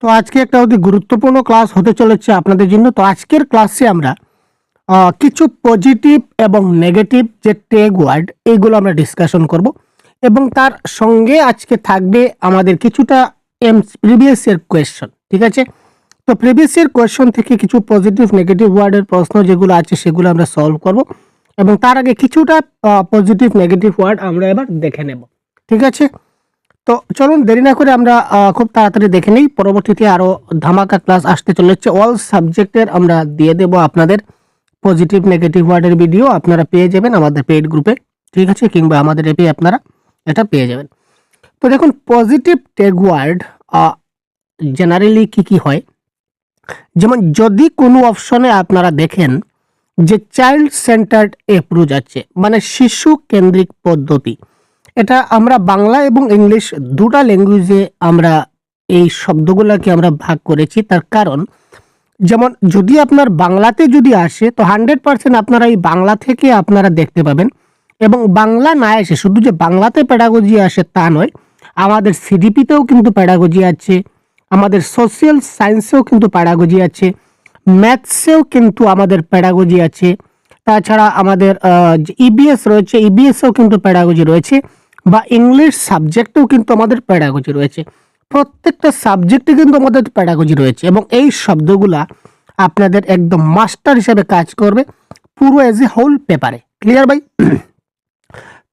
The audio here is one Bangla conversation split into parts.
তো আজকে একটা অতি গুরুত্বপূর্ণ ক্লাস হতে চলেছে আপনাদের জন্য। তো আজকের ক্লাসে আমরা কিছু পজিটিভ এবং নেগেটিভ যে ট্যাগ ওয়ার্ড এইগুলো আমরা ডিসকাশন করব এবং তার সঙ্গে আজকে থাকবে আমাদের কিছুটা প্রিভিয়াস ইয়ার কোয়েশ্চন। ঠিক আছে, তো প্রিভিয়াস ইয়ার কোয়েশ্চন থেকে কিছু পজিটিভ নেগেটিভ ওয়ার্ডের প্রশ্ন যেগুলো আছে সেগুলো আমরা সলভ করব এবং তার আগে কিছুটা পজিটিভ নেগেটিভ ওয়ার্ড আমরা এবার দেখে নেব। ঠিক আছে, তো চলুন দেরি না করে আমরা খুব তাড়াতাড়ি দেখে নিই। পরবর্তীতে আরো ধামাকা ক্লাস আসতে চলেছে, অল সাবজেক্টের আমরা দিয়ে দেব আপনাদের পজিটিভ নেগেটিভ ওয়ার্ডের ভিডিও আপনারা পেয়ে যাবেন আমাদের পেইড গ্রুপে। ঠিক আছে, কিংবা আমাদের অ্যাপে আপনারা এটা পেয়ে যাবেন। তো দেখুন, পজিটিভ ট্যাগ ওয়ার্ড জেনারেলি কি হয়, যেমন যদি কোনো অপশনে আপনারা দেখেন যে চাইল্ড সেন্টার্ড অ্যাপ্রোচ আছে, মানে শিশু কেন্দ্রিক পদ্ধতি, এটা আমরা বাংলা এবং ইংলিশ দুটা ল্যাঙ্গুয়েজে আমরা এই শব্দগুলোকে আমরা ভাগ করেছি। তার কারণ যেমন যদি আপনার বাংলাতে যদি আসে তো 100% আপনারা এই বাংলা থেকে আপনারা দেখতে পাবেন, এবং বাংলা না এসে শুধু যে বাংলাতে প্যাডাগজি আসে তা নয়, আমাদের সিডিপিতেও কিন্তু প্যাডাগজি আছে, আমাদের সোশ্যাল সায়েন্সেও কিন্তু প্যাডাগজি আছে, ম্যাথসেও কিন্তু আমাদের প্যাডাগজি আছে, তাছাড়া আমাদের যে ইবিএস রয়েছে ইবিএসেও কিন্তু প্যাডাগজি রয়েছে, বা ইংলিশ সাবজেক্টেও কিন্তু আমাদের প্যাডাগজি রয়েছে। প্রত্যেকটা সাবজেক্টে কিন্তু আমাদের প্যাডাগজি রয়েছে এবং এই শব্দগুলা আপনাদের একদম মাস্টার হিসেবে কাজ করবে পুরো এজ এ হোল পেপারে। ক্লিয়ার ভাই?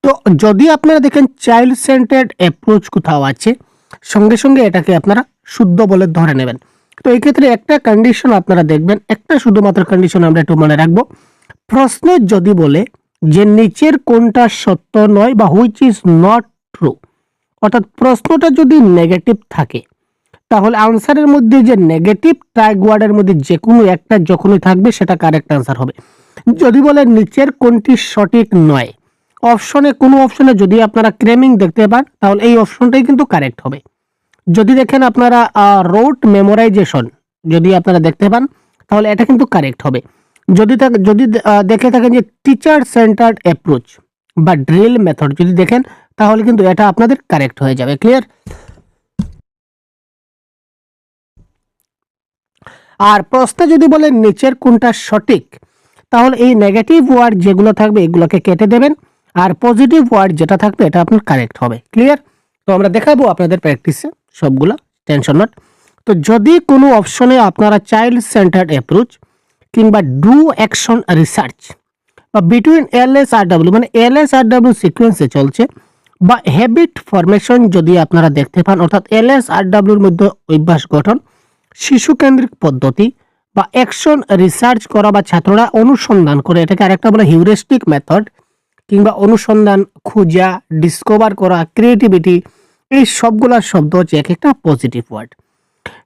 তো যদি আপনারা দেখেন চাইল্ড সেন্টার্ড অ্যাপ্রোচ কোথাও আছে, সঙ্গে সঙ্গে এটাকে আপনারা শুদ্ধ বলে ধরে নেবেন। তো এই ক্ষেত্রে একটা কন্ডিশন আপনারা দেখবেন, একটা শুধুমাত্র কন্ডিশন আমরা একটু মনে রাখবো। প্রশ্ন যদি বলে যে নিচের কোনটা সত্য নয় বা হুইচ ইজ নট ট্রু, অর্থাৎ প্রশ্নটা যদি নেগেটিভ থাকে তাহলে আনসারের মধ্যে যে নেগেটিভ ট্যাগ ওয়ার্ডের মধ্যে যে কোনো একটা যখনই থাকবে সেটা কারেক্ট আনসার হবে। যদি বলে নিচের কোনটি সঠিক নয়, কোনো অপশনে যদি আপনারা ক্রেমিং দেখতে পান তাহলে এই অপশনটাই কিন্তু কারেক্ট হবে। যদি দেখেন আপনারা রোট মেমোরাইজেশন যদি আপনারা দেখতে পান তাহলে এটা কিন্তু কারেক্ট হবে। যদি দেখে থাকেন যে টিচার সেন্টার্ড অ্যাপ্রোচ বা ড্রিল মেথড যদি দেখেন তাহলে কিন্তু এটা আপনাদের কারেক্ট হয়ে যাবে। ক্লিয়ার? আর প্রশ্নে যদি বলে নিচের কোনটা সঠিক, তাহলে এই নেগেটিভ ওয়ার্ড যেগুলো থাকবে এগুলোকে কেটে দেবেন, আর পজিটিভ ওয়ার্ড যেটা থাকবে এটা আপনার কারেক্ট হবে। ক্লিয়ার? তো আমরা দেখাবো আপনাদের প্র্যাকটিসে সবগুলা, টেনশন নট। তো যদি কোনো অপশনে আপনারা চাইল্ড সেন্টার্ড অ্যাপ্রোচ কিংবা ডু অ্যাকশন রিসার্চ বা বিটুইন এলএস আর ডাব্লিউ, মানে এলএস আর ডাব্লিউ সিকোয়েন্সে চলছে, বা হ্যাবিট ফরমেশন যদি আপনারা দেখতে পান, অর্থাৎ এলএস আর ডাব্লিউর মধ্যে অভ্যাস গঠন, শিশু কেন্দ্রিক পদ্ধতি বা অ্যাকশন রিসার্চ করা বা ছাত্ররা অনুসন্ধান করে, এটাকে আরেকটা বলে হিউরিস্টিক মেথড, কিংবা অনুসন্ধান, খোঁজা, ডিসকভার করা, ক্রিয়েটিভিটি, এই সবগুলা শব্দ হচ্ছে এক একটা পজিটিভ ওয়ার্ড।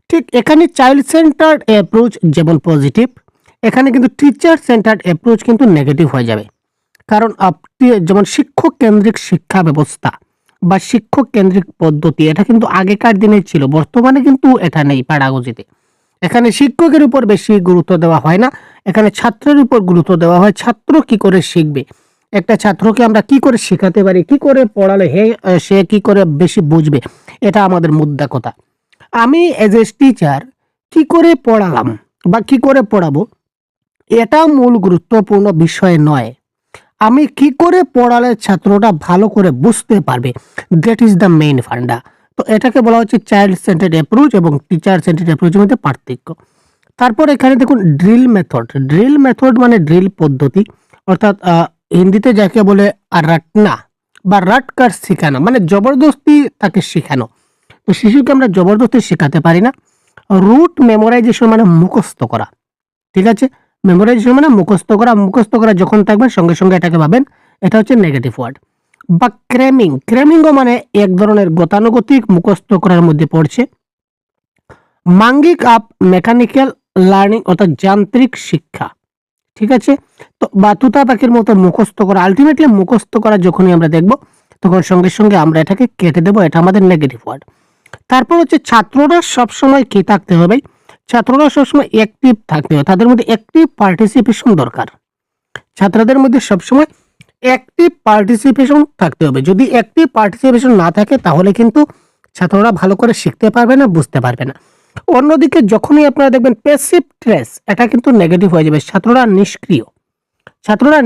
ঠিক এখানে চাইল্ড সেন্টার্ড অ্যাপ্রোচ যেমন পজিটিভ, এখানে কিন্তু টিচার সেন্টার্ড অ্যাপ্রোচ কিন্তু নেগেটিভ হয়ে যাবে। কারণ আপনি যেমন শিক্ষক কেন্দ্রিক শিক্ষা ব্যবস্থা বা শিক্ষক কেন্দ্রিক পদ্ধতি, এটা কিন্তু আগেকার দিনে ছিল, বর্তমানে কিন্তু এটা নেই প্যাডাগজিতে। এখানে শিক্ষকের উপর বেশি গুরুত্ব দেওয়া হয় না, এখানে ছাত্রের উপর গুরুত্ব দেওয়া হয়। ছাত্র কি করে শিখবে, একটা ছাত্রকে আমরা কি করে শেখাতে পারি, কি করে পড়ালে সে কি করে বেশি বুঝবে, এটা আমাদের মুদ্রা কথা। আমি এজ এ টিচার কি করে পড়ালাম বা কি করে পড়াবো, এটা মূল গুরুত্বপূর্ণ বিষয় নয়। আমি কি করে পড়ালে ছাত্রটা ভালো করে বুঝতে পারবে, দ্যাট ইজ দ্য মেইন ফান্ডা। তো এটাকে বলা হচ্ছে চাইল্ড সেন্টার্ড অ্যাপ্রোচ এবং টিচার সেন্টার্ড অ্যাপ্রোচের মধ্যে পার্থক্য। তারপর এখানে দেখুন ড্রিল মেথড। ড্রিল মেথড মানে ড্রিল পদ্ধতি, অর্থাৎ হিন্দিতে যাকে বলে রাটনা বা রাটকার শেখানো, মানে জবরদস্তি তাকে শেখানো। তো শিশুকে আমরা জবরদস্তি শেখাতে পারি না। রুট মেমোরাইজেশন মানে মুখস্থ করা। ঠিক আছে, মেমোরাইজেশন মানে মুখস্থ করা। মুখস্থ করা যখন থাকবে সঙ্গে সঙ্গে এটাকে ভাবেন এটা হচ্ছে নেগেটিভ ওয়ার্ড। বা ক্রেমিং, ক্রেমিংও মানে এক ধরনের গতানুগতিক মুখস্থ করার মধ্যে পড়ছে। মাঙ্গিক আপ মেকানিক্যাল লার্নিং, অর্থাৎ যান্ত্রিক শিক্ষা। ঠিক আছে, তো বা তুতা পাখির মতো মুখস্থ করা, আলটিমেটলি মুখস্থ করা যখনই আমরা দেখব তখন সঙ্গে সঙ্গে আমরা এটাকে কেটে দেবো, এটা আমাদের নেগেটিভ ওয়ার্ড। তারপর হচ্ছে ছাত্ররা সবসময় কি থাকতে হবে, ছাত্ররা সবসময় অ্যাক্টিভ থাকতে হবে, তাদের মধ্যে অ্যাক্টিভ পার্টিসিপেশন দরকার। ছাত্রদের মধ্যে সবসময় অ্যাক্টিভ পার্টিসিপেশন থাকতে হবে। যদি অ্যাক্টিভ পার্টিসিপেশন না থাকে তাহলে কিন্তু ছাত্ররা ভালো করে শিখতে পারবে না, বুঝতে পারবে না। অন্যদিকে যখনই আপনারা দেখবেন প্যাসিভ ট্রেস, এটা কিন্তু নেগেটিভ হয়ে যাবে। ছাত্ররা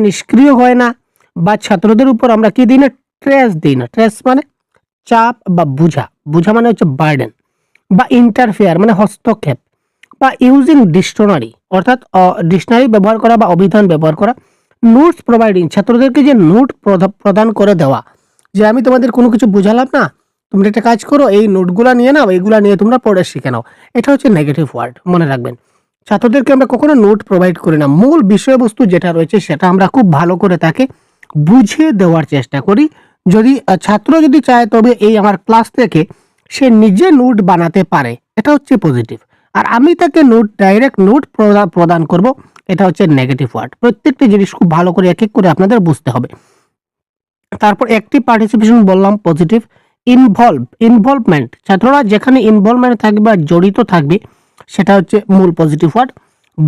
নিষ্ক্রিয় হয় না, বা ছাত্রদের উপর আমরা কি দিই না, ট্রেস দিই না। ট্রেস মানে চাপ বা বোঝা মানে হচ্ছে বার্ডেন, বা ইন্টারফেয়ার মানে হস্তক্ষেপ, বা ইউজিং ডিকশনারি অর্থাৎ ডিকশনারি ব্যবহার করা বা অভিধান ব্যবহার করা। নোটস প্রোভাইডিং, ছাত্রদেরকে যে নোট প্রদান করে দেওয়া, যে আমি তোমাদের কোনো কিছু বুঝালাম না, তোমরা একটা কাজ করো, এই নোটগুলা নিয়ে নাও, এইগুলা নিয়ে তোমরা পড়ে শিখে নাও। এটা হচ্ছে নেগেটিভ ওয়ার্ড, মনে রাখবেন। ছাত্রদেরকে আমরা কখনো নোট প্রোভাইড করি না, মূল বিষয়বস্তু যেটা রয়েছে সেটা আমরা খুব ভালো করে তাকে বুঝিয়ে দেওয়ার চেষ্টা করি। যদি ছাত্র যদি চায় তবে এই আমার ক্লাস থেকে সে নিজে নোট বানাতে পারে, এটা হচ্ছে পজিটিভ। আর আমি তাকে ডাইরেক্ট নোট প্রদান করব, এটা হচ্ছে নেগেটিভ ওয়ার্ড। প্রত্যেকটি জিনিস খুব ভালো করে এক এক করে আপনাদের বুঝতে হবে। তারপর অ্যাক্টিভ পার্টিসিপেশন বললাম পজিটিভ। ইনভলভমেন্ট, ছাত্ররা যেখানে ইনভলভমেন্ট থাকবে বা জড়িত থাকবে, সেটা হচ্ছে মূল পজিটিভ ওয়ার্ড।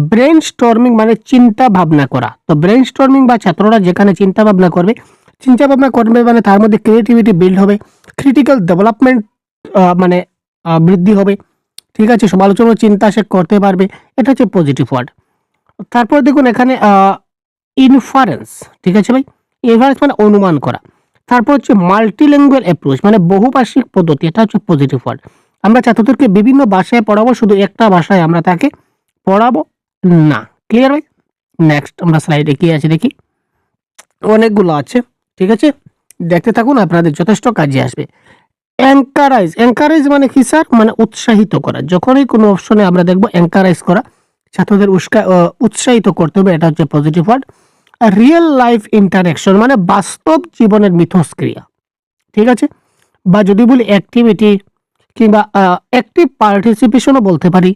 ব্রেন স্টর্মিং মানে চিন্তা ভাবনা করা। তো ব্রেন স্টর্মিং বা ছাত্ররা যেখানে চিন্তা ভাবনা করবে মানে তার মধ্যে ক্রিয়েটিভিটি বিল্ড হবে, ক্রিটিক্যাল ডেভেলপমেন্ট মানে বৃদ্ধি হবে। ঠিক আছে, সমালোচনা চিন্তা সে করতে পারবে, এটা হচ্ছে পজিটিভ ওয়ার্ড। তারপর দেখুন এখানে ইনফারেন্স, ঠিক আছে ভাই, ইনফারেন্স মানে অনুমান করা। তারপর হচ্ছে মাল্টিল্যাঙ্গুয়াল অ্যাপ্রোচ মানে বহুভাষিক পদ্ধতি, এটা হচ্ছে পজিটিভ ওয়ার্ড। আমরা ছাত্রদেরকে বিভিন্ন ভাষায় পড়াবো, শুধু একটা ভাষায় আমরা তাকে পড়াবো না। ক্লিয়ার ভাই? নেক্সট আমরা স্লাইডে কি আছে দেখি, অনেকগুলো আছে, ঠিক আছে, দেখতে থাকুন, আপনাদের যথেষ্ট কাজে আসবে। এনকারেজ মানে কি স্যার, মানে উৎসাহিত করা। যখনই কোনো অপশনে আমরা দেখবো এনকারেজ করা, ছাত্রদের উৎসাহিত করতে হবে, এটা হচ্ছে positive word. Real life interaction মানে বাস্তব জীবনের মিথস্ক্রিয়া, ঠিক আছে, বা যদি বলি অ্যাক্টিভিটি কিংবা অ্যাক্টিভ পার্টিসিপেশনও বলতে পারি,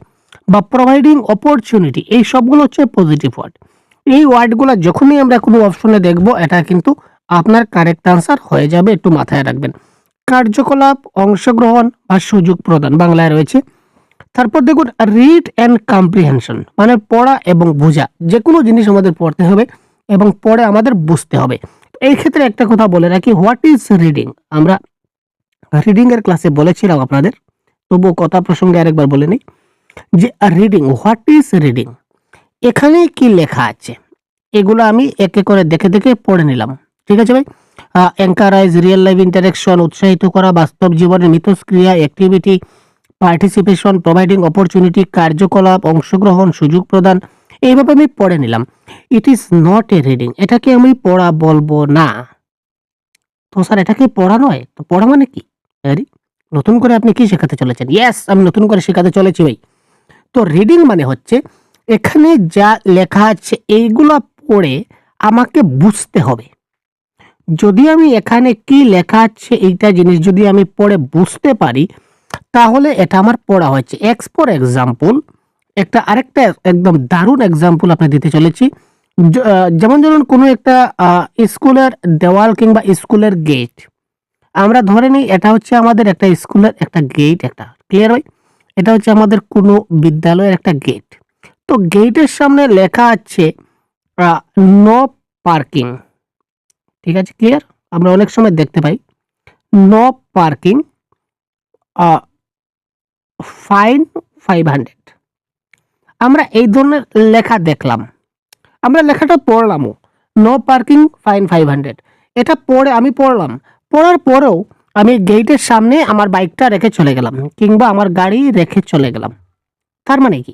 বা প্রোভাইডিং অপরচুনিটি, এই সবগুলো হচ্ছে পজিটিভ ওয়ার্ড। এই ওয়ার্ডগুলো যখনই আমরা কোনো অপশনে দেখব, এটা কিন্তু আপনার কারেক্ট আনসার হয়ে যাবে, একটু মাথায় রাখবেন। কার্যকলাপ, অংশগ্রহণ বা সুযোগ প্রদান বাংলায় রয়েছে। তারপর দেখুন রিড অ্যান্ড কম্প্রিহেনশন মানে পড়া এবং বোঝা। যে কোনো জিনিস আমাদের পড়তে হবে এবং পড়ে আমাদের বুঝতে হবে। এই ক্ষেত্রে একটা কথা বলে রাখি, হোয়াট ইজ রিডিং, আমরা রিডিং এর ক্লাসে বলেছিলাম আপনাদের, তবুও কথা প্রসঙ্গে আরেকবার বলে নিই যে রিডিং, হোয়াট ইজ রিডিং, এখানে কি লেখা আছে এগুলো আমি এক এক করে দেখে দেখে পড়ে নিলাম, ঠিক আছে ভাই। এনকারেজ, রিয়েল লাইফ ইন্টারাকশন, উৎসাহিত করা, বাস্তব জীবনের মিথস্ক্রিয়া, অ্যাক্টিভিটি, পার্টিসিপেশন, প্রোভাইডিং অপরচুনিটি, কার্যকলাপ, অংশগ্রহণ, সুযোগ প্রদান, এইভাবে আমি পড়ে নিলাম। It is not a reading, এটাকে আমি পড়া বলবো না। তো স্যার এটা কি পড়া নয়, তো পড়া মানে কি? আরে নতুন করে আপনি কি শেখাতে চলেছেন? ইয়েস, আমি নতুন করে শেখাতে চলেছি ভাই। তো রিডিং মানে হচ্ছে এখানে যা লেখা আছে এইগুলো পড়ে আমাকে বুঝতে হবে। যদি আমি এখানে কি লেখা আছে এইটা জিনিস যদি আমি পড়ে বুঝতে পারি, তাহলে এটা আমার পড়া হচ্ছে। ফর এক্সাম্পল, আরেকটা একদম দারুণ এক্সাম্পল আপনি দিতে চলেছি। যেমন ধরুন কোনো একটা স্কুলের দেওয়াল কিংবা স্কুলের গেট, আমরা ধরে নিই এটা হচ্ছে আমাদের একটা স্কুলের একটা গেট, একটা ক্লিয়ার হয়, এটা হচ্ছে আমাদের কোনো বিদ্যালয়ের একটা গেট। তো গেটের সামনে লেখা আছে নো পার্কিং, ঠিক আছে, ক্লিয়ার। আমরা অনেক সময় দেখতে পাই নো পার্কিং, ফাইন 500। আমরা এই ধরনের লেখা দেখলাম, আমরা লেখাটা পড়লামও, নো পার্কিং ফাইন 500। এটা পড়ে আমি পড়লাম, পড়ার পরেও আমি গেটের সামনে আমার বাইকটা রেখে চলে গেলাম কিংবা আমার গাড়ি রেখে চলে গেলাম। তার মানে কি,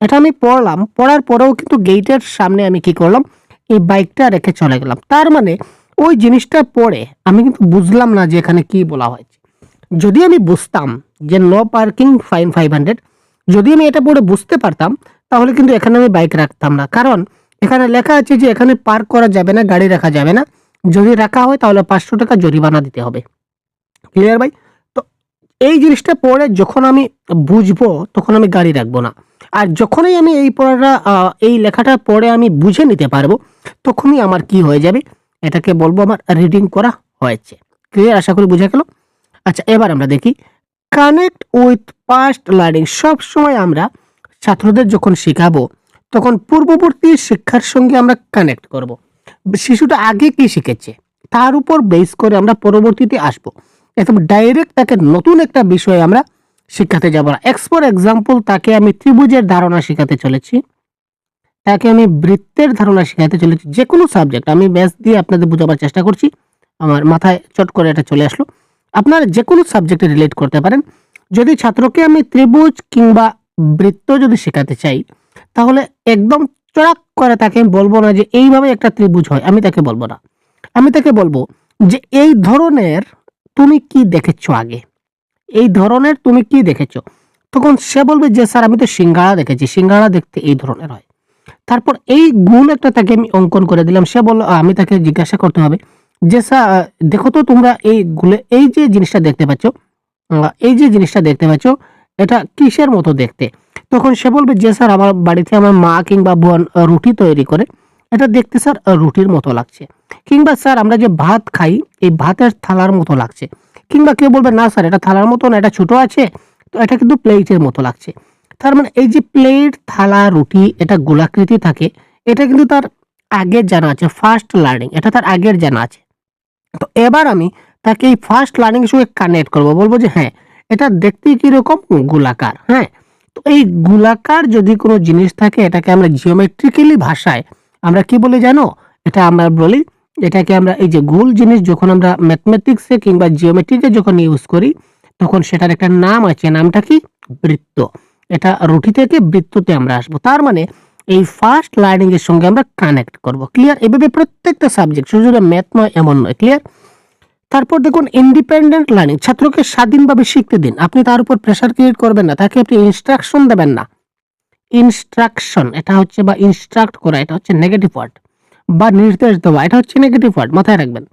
এটা আমি পড়লাম, পড়ার পরেও কিন্তু গেটের সামনে আমি কি করলাম, এই বাইকটা রেখে চলে গেলাম। তার মানে ওই জিনিসটা পড়ে আমি কিন্তু বুঝলাম না যে এখানে কি বলা হয়েছে। যদি আমি বুঝতাম যে নো পার্কিং ফাইন 500, যদি আমি এটা পড়ে বুঝতে পারতাম, তাহলে কিন্তু এখানে আমি বাইক রাখতাম না। কারণ এখানে লেখা আছে যে এখানে পার্ক করা যাবে না, গাড়ি রাখা যাবে না। যদি রাখা হয় তাহলে 500 টাকা জরিমানা দিতে হবে। ক্লিয়ার ভাই? তো এই জিনিসটা পড়ে যখন আমি বুঝবো, তখন আমি গাড়ি রাখবো না। আর যখনই আমি এই পড়াটা এই লেখাটা পড়ে আমি বুঝে নিতে পারবো, তখনই আমার কি হয়ে যাবে, এটাকে বলবো আমার রিডিং করা হয়েছে। ক্লিয়ার? আশা করি বুঝা গেল। আচ্ছা, এবার আমরা দেখি কানেক্ট উইথ পাস্ট লার্নিং। সব সময় আমরা ছাত্রদের যখন শেখাবো, তখন পূর্ববর্তী শিক্ষার সঙ্গে আমরা কানেক্ট করব। শিশুটা আগে কি শিখেছে তার উপর বেস করে আমরা পরবর্তীতে আসবো। একদম ডাইরেক্ট তাকে নতুন একটা বিষয়ে আমরা শিখাতে যাব না। ফর এক্সাম্পল তাকে আমি ত্রিভুজের ধারণা শিখাতে চলেছি, তাকে আমি বৃত্তের ধারণা শিখাতে চলেছি। যে কোনো সাবজেক্ট আমি ব্যাস দিয়ে আপনাদের বোঝাবার চেষ্টা করছি, আমার মাথায় চট করে এটা চলে আসলো। আপনারা যে কোনো সাবজেক্টে রিলেট করতে পারেন। যদি ছাত্রকে আমি ত্রিভুজ কিংবা বৃত্ত যদি শেখাতে চাই, তাহলে একদম চড়াক করে তাকে বলবো না যে এইভাবে একটা ত্রিভুজ হয়, আমি তাকে বলবো না। আমি তাকে বলবো যে এই ধরনের তুমি কি দেখেছো আগে, এই ধরনের তুমি কি দেখেছো। তখন সে বলবে যে স্যার আমি তো সিঙ্গাড়া দেখেছি, সিঙ্গাড়া দেখতে এই ধরনের হয়। তারপর এই গুণ একটা তাকে আমি অঙ্কন করে দিলাম। সে বলল, আমি তাকে জিজ্ঞাসা করতে হবে যে স্যার দেখো তো তোমরা এই গুলে এই যে জিনিসটা দেখতে পাচ্ছ, এই যে জিনিসটা দেখতে পাচ্ছ এটা কিসের মতো দেখতে। তখন সে বলবে যে স্যার আমার বাড়িতে আমার মা কিংবা বোন রুটি তৈরি করে, এটা দেখতে স্যার রুটির মতো লাগছে। কিংবা স্যার আমরা যে ভাত খাই এই ভাতের থালার মতো লাগছে। কিংবা কেউ বলবে না স্যার এটা থালার মতো না, এটা ছোট আছে, তো এটা কিন্তু প্লেটের মতো লাগছে। তার মানে এই যে প্লেট, থালা, রুটি এটা গোলাকৃতি থাকে, এটা কিন্তু তার আগের জানা আছে, ফার্স্ট লার্নিং, এটা তার আগের জানা আছে। তো এবার আমি তাকে এই ফার্স্ট লার্নিং এর সঙ্গে কানেক্ট করব, বলবো যে হ্যাঁ এটা দেখতে কিরকম, গোলাকার। হ্যাঁ, তো এই গোলাকার যদি কোনো জিনিস থাকে এটাকে আমরা জিওমেট্রিক্যালি ভাষায় আমরা কি বলি জানো, এটা আমরা বলি, এটাকে আমরা এই যে গোল জিনিস যখন আমরা ম্যাথমেটিক্সে কিংবা জিওমেট্রিতে যখন ইউজ করি তখন সেটার একটা নাম আছে, নামটা কি, বৃত্ত। এটা রুটি থেকে বৃত্ততে আমরা আসবো। তার মানে এই ফার্স্ট লার্নিং এর সঙ্গে আমরা কানেক্ট করব। ক্লিয়ার? এভাবে প্রত্যেকটা সাবজেক্ট, শুধু ম্যাথ নয় এমন নয়। ক্লিয়ার? তারপর দেখুন ইন্ডিপেন্ডেন্ট লার্নিং, ছাত্রকে স্বাধীনভাবে শিখতে দিন। আপনি তার উপর প্রেসার ক্রিয়েট করবেন না, তাকে আপনি ইনস্ট্রাকশন দেবেন না। ইনস্ট্রাকশন এটা হচ্ছে, বা ইনস্ট্রাক্ট করা এটা হচ্ছে নেগেটিভ ওয়ার্ড, বা নির্দেশ দেওয়া এটা হচ্ছে নেগেটিভ ওয়ার্ড, মাথায় রাখবেন।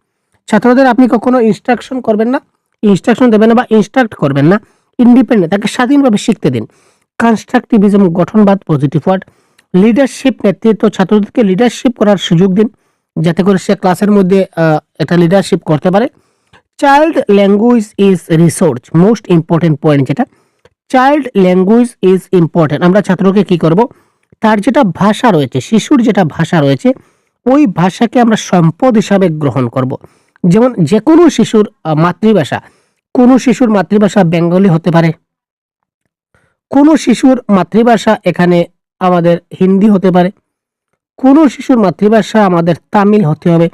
ছাত্রদের আপনি কখনো ইনস্ট্রাকশন করবেন না, ইনস্ট্রাকশন দেবেন না বা ইনস্ট্রাক্ট করবেন না। ইন্ডিপেন্ডেন্ট, তাকে স্বাধীনভাবে শিখতে দিন। কনস্ট্রাকটিভিজম গঠনবাদ পজিটিভ ওয়ার্ড। লিডারশিপ নেতৃত্ব, ছাত্রদেরকে লিডারশিপ করার সুযোগ দিন যাতে করে সে ক্লাসের মধ্যে একটা লিডারশিপ করতে পারে। Child language is resource, most important point যেটা, চাইল্ড ল্যাঙ্গুয়েজ ইজ ইম্পর্টেন্ট। আমরা ছাত্রকে কি করব, তার যেটা ভাষা রয়েছে, শিশুর যেটা ভাষা রয়েছে ওই ভাষাকে আমরা সম্পদ হিসাবে গ্রহণ করব। যেমন যে কোনো শিশুর মাতৃভাষা, কোনো শিশুর মাতৃভাষা বেঙ্গলি হতে পারে, কোনো শিশুর মাতৃভাষা এখানে আমাদের হিন্দি হতে পারে, কোনো শিশুর মাতৃভাষা আমাদের তামিল হতে হবে।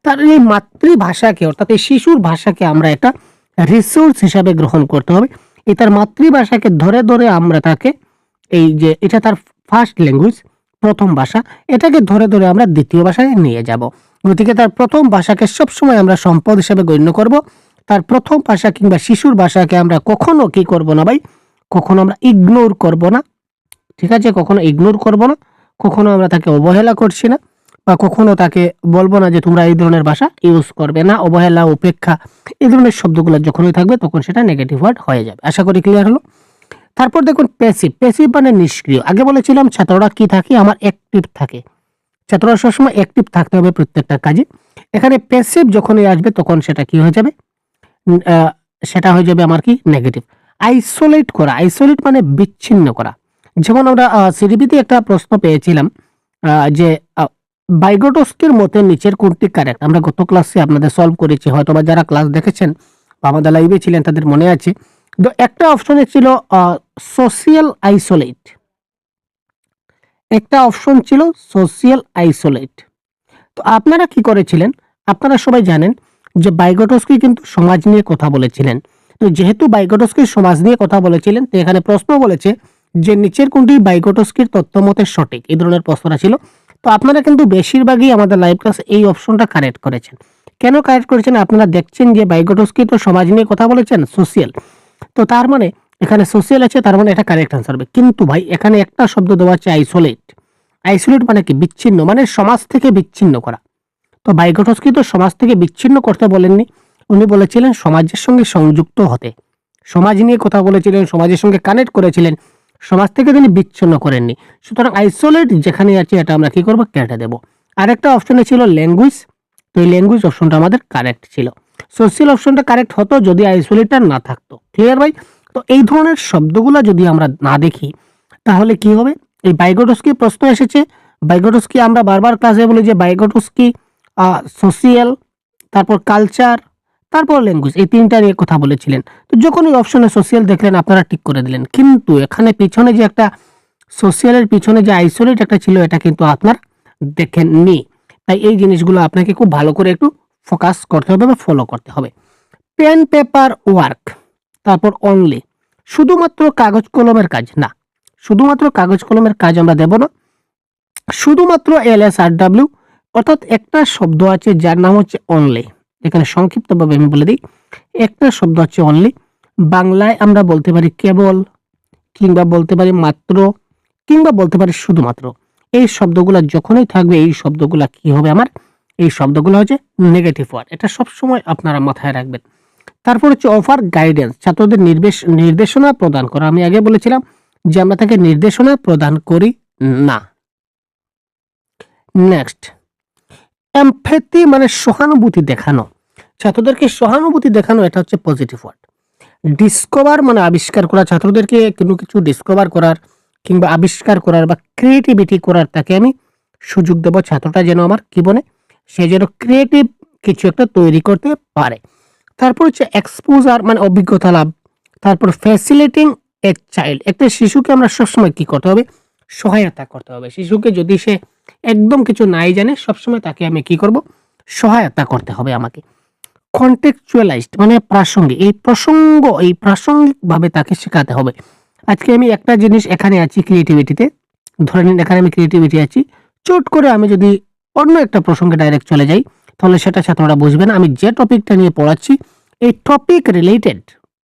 তার এই মাতৃভাষাকে অর্থাৎ এই শিশুর ভাষাকে আমরা একটা রিসোর্স হিসাবে গ্রহণ করতে হবে। এই তার মাতৃভাষাকে ধরে ধরে আমরা তাকে, এই যে এটা তার ফার্স্ট ল্যাঙ্গুয়েজ, প্রথম ভাষা, এটাকে ধরে ধরে আমরা দ্বিতীয় ভাষায় নিয়ে যাব। গতিকে তার প্রথম ভাষাকে সবসময় আমরা সম্পদ হিসাবে গণ্য করব। তার প্রথম ভাষা কিংবা শিশুর ভাষাকে আমরা কখনো কি করব না ভাই, কখনো আমরা ইগনোর করব না। ঠিক আছে, কখনো ইগনোর করব না, কখনো আমরা তাকে অবহেলা করছি না, বা কখনো তাকে বলবো না যে তোমরা এই ধরনের ভাষা ইউজ করবে না। অবহেলা, উপেক্ষা এই ধরনের শব্দগুলো যখনই থাকবে তখন সেটা নেগেটিভ ওয়ার্ড হয়ে যাবে। আশা করি ক্লিয়ার হলো। তারপর দেখুন প্যাসিভ, প্যাসিভ মানে নিষ্ক্রিয়। আগে বলেছিলাম ছাত্ররা কি থাকে, আমার অ্যাক্টিভ থাকে। ছাত্ররা সবসময় অ্যাক্টিভ থাকতে হবে প্রত্যেকটা কাজে। এখানে প্যাসিভ যখনই আসবে তখন সেটা কি হয়ে যাবে, সেটা হয়ে যাবে আমার কি, নেগেটিভ। আইসোলেট করা, আইসোলেট মানে বিচ্ছিন্ন করা। যেমন আমরা সিডিপিতে একটা প্রশ্ন পেয়েছিলাম যে বাইগোটস্কির মতে নিচের কোনটি কারেক্ট। আমরা গত ক্লাসে আপনাদের সলভ করেছি, হয়তো বা যারা ক্লাস দেখেছেন বা আমাদের লাইভে ছিলেন তাদের মনে আছে। তো একটা অপশনে ছিল সোশিয়াল আইসোলেট, একটা অপশন ছিল সোশিয়াল আইসোলেট। তো আপনারা কি করেছিলেন, আপনারা সবাই জানেন যে বাইগোটস্কি কিন্তু সমাজ নিয়ে কথা বলেছিলেন। তো যেহেতু বাইগোটস্কি সমাজ নিয়ে কথা বলেছিলেন, তো এখানে প্রশ্ন বলেছে যে নিচের কোনটি বাইগোটস্কির তথ্যমতে সঠিক, এই ধরনের প্রশ্নটা ছিল। তো আপনারা কিন্তু বেশিরভাগই আমাদের লাইভ ক্লাসে এই অপশনটা কারেক্ট করেছেন। কেন কারেক্ট করেছেন, আপনারা দেখছেন যে বাইগোটস্কি তো সমাজ নিয়ে কথা বলেছেন, সোশিয়াল, তো তার মানে এখানে সোশিয়াল আছে, তার মানে এটা কারেক্ট আনসার হবে। কিন্তু ভাই এখানে একটা শব্দ দেওয়া আছে আইসোলেট। আইসোলেট মানে কি, বিচ্ছিন্ন, মানে সমাজ থেকে বিচ্ছিন্ন করা। তো বাইগোটস্কি তো সমাজ থেকে বিচ্ছিন্ন করতে বলেননি, উনি বলেছিলেন সমাজের সঙ্গে সংযুক্ত হতে। সমাজ নিয়ে কথা বলেছিলেন, সমাজের সঙ্গে কানেক্ট করেছিলেন, সমাজ থেকে তিনি বিচ্ছিন্ন করেননি। সুতরাং আইসোলেট যেখানে আছে এটা আমরা কি করব, কেটে দেব। আরেকটা অপশনে ছিল ল্যাঙ্গুয়েজ, তো এই ল্যাঙ্গুয়েজ অপশনটা আমাদের কারেক্ট ছিল। সোশ্যাল অপশনটা কারেক্ট হতো যদি আইসোলেটটা না থাকতো। ক্লিয়ার ভাই? তো এই ধরনের শব্দগুলো যদি আমরা না দেখি তাহলে কি হবে, এই বাইগোটস্কি প্রশ্ন এসেছে, বাইগোটস্কি আমরা বারবার ক্লাসে বলি যে বাইগোটস্কি সোশিয়াল, তারপর কালচার, তারপর ল্যাঙ্গুয়েজ, এই তিনটা নিয়ে কথা বলেছিলেন। তো যখন এই অপশনে সোশ্যাল দেখলেন আপনারা টিক করে দিলেন, কিন্তু এখানে পিছনে যে একটা সোশ্যালের পিছনে যে আইসোলেট একটা ছিল এটা কিন্তু আপনার দেখেননি। তাই এই জিনিসগুলো আপনাকে খুব ভালো করে একটু ফোকাস করতে হবে বা ফলো করতে হবে। পেন পেপার ওয়ার্ক, তারপর অনলি, শুধুমাত্র কাগজ কলমের কাজ না, শুধুমাত্র কাগজ কলমের কাজ আমরা দেব না। শুধুমাত্র LSRW, অর্থাৎ একটা শব্দ আছে যার নাম হচ্ছে অনলি। এখানে সংক্ষিপ্তভাবে আমি বলে দিই, একটা শব্দ হচ্ছে অনলি। বাংলায় আমরা বলতে পারি কেবল, কিংবা বলতে পারি মাত্র, কিংবা বলতে পারি শুধুমাত্র। এই শব্দগুলো যখনই থাকবে এই শব্দগুলা কি হবে আমার, এই শব্দগুলো হচ্ছে নেগেটিভ ওয়ার্ড। এটা সবসময় আপনারা মাথায় রাখবেন। তারপর হচ্ছে অফার গাইডেন্স, ছাত্রদের নির্দেশনা প্রদান করা। আমি আগে বলেছিলাম যে আমরা তাকে নির্দেশনা প্রদান করি না। নেক্সট, এমপ্যাথি মানে সহানুভূতি দেখানো, ছাত্রদেরকে সহানুভূতি দেখানো, এটা হচ্ছে পজিটিভ ওয়ার্ড। ডিসকভার মানে আবিষ্কার করা, ছাত্রদেরকে কোনো কিছু ডিসকভার করার কিংবা আবিষ্কার করার বা ক্রিয়েটিভিটি করার তাকে আমি সুযোগ দেব। ছাত্রটা যেন আমার কি বলে, সে যেন ক্রিয়েটিভ কিছু একটা তৈরি করতে পারে। তারপর হচ্ছে এক্সপোজার মানে অভিজ্ঞতা লাভ। তারপর ফ্যাসিলিটিং এ চাইল্ড, একটা শিশুকে আমরা সবসময় কি করতে হবে, সহায়তা করতে হবে। শিশুকে যদি সে একদম কিছু নাই জানে, সবসময় তাকে আমি কি করব, সহায়তা করতে হবে আমাকে। কন্টেক্সচুয়ালাইজড মানে প্রাসঙ্গিক, এই প্রাসঙ্গিকভাবে তাকে শেখাতে হবে। আজকে আমি একটা জিনিস এখানে আছি ক্রিয়েটিভিটিতে, ধরে নিন এখানে আমি ক্রিয়েটিভিটি আছি, চট করে আমি যদি অন্য একটা প্রসঙ্গে ডাইরেক্ট চলে যাই তাহলে সেটা ছাত্ররা বুঝবে না। আমি যে টপিকটা নিয়ে পড়াচ্ছি এই টপিক রিলেটেড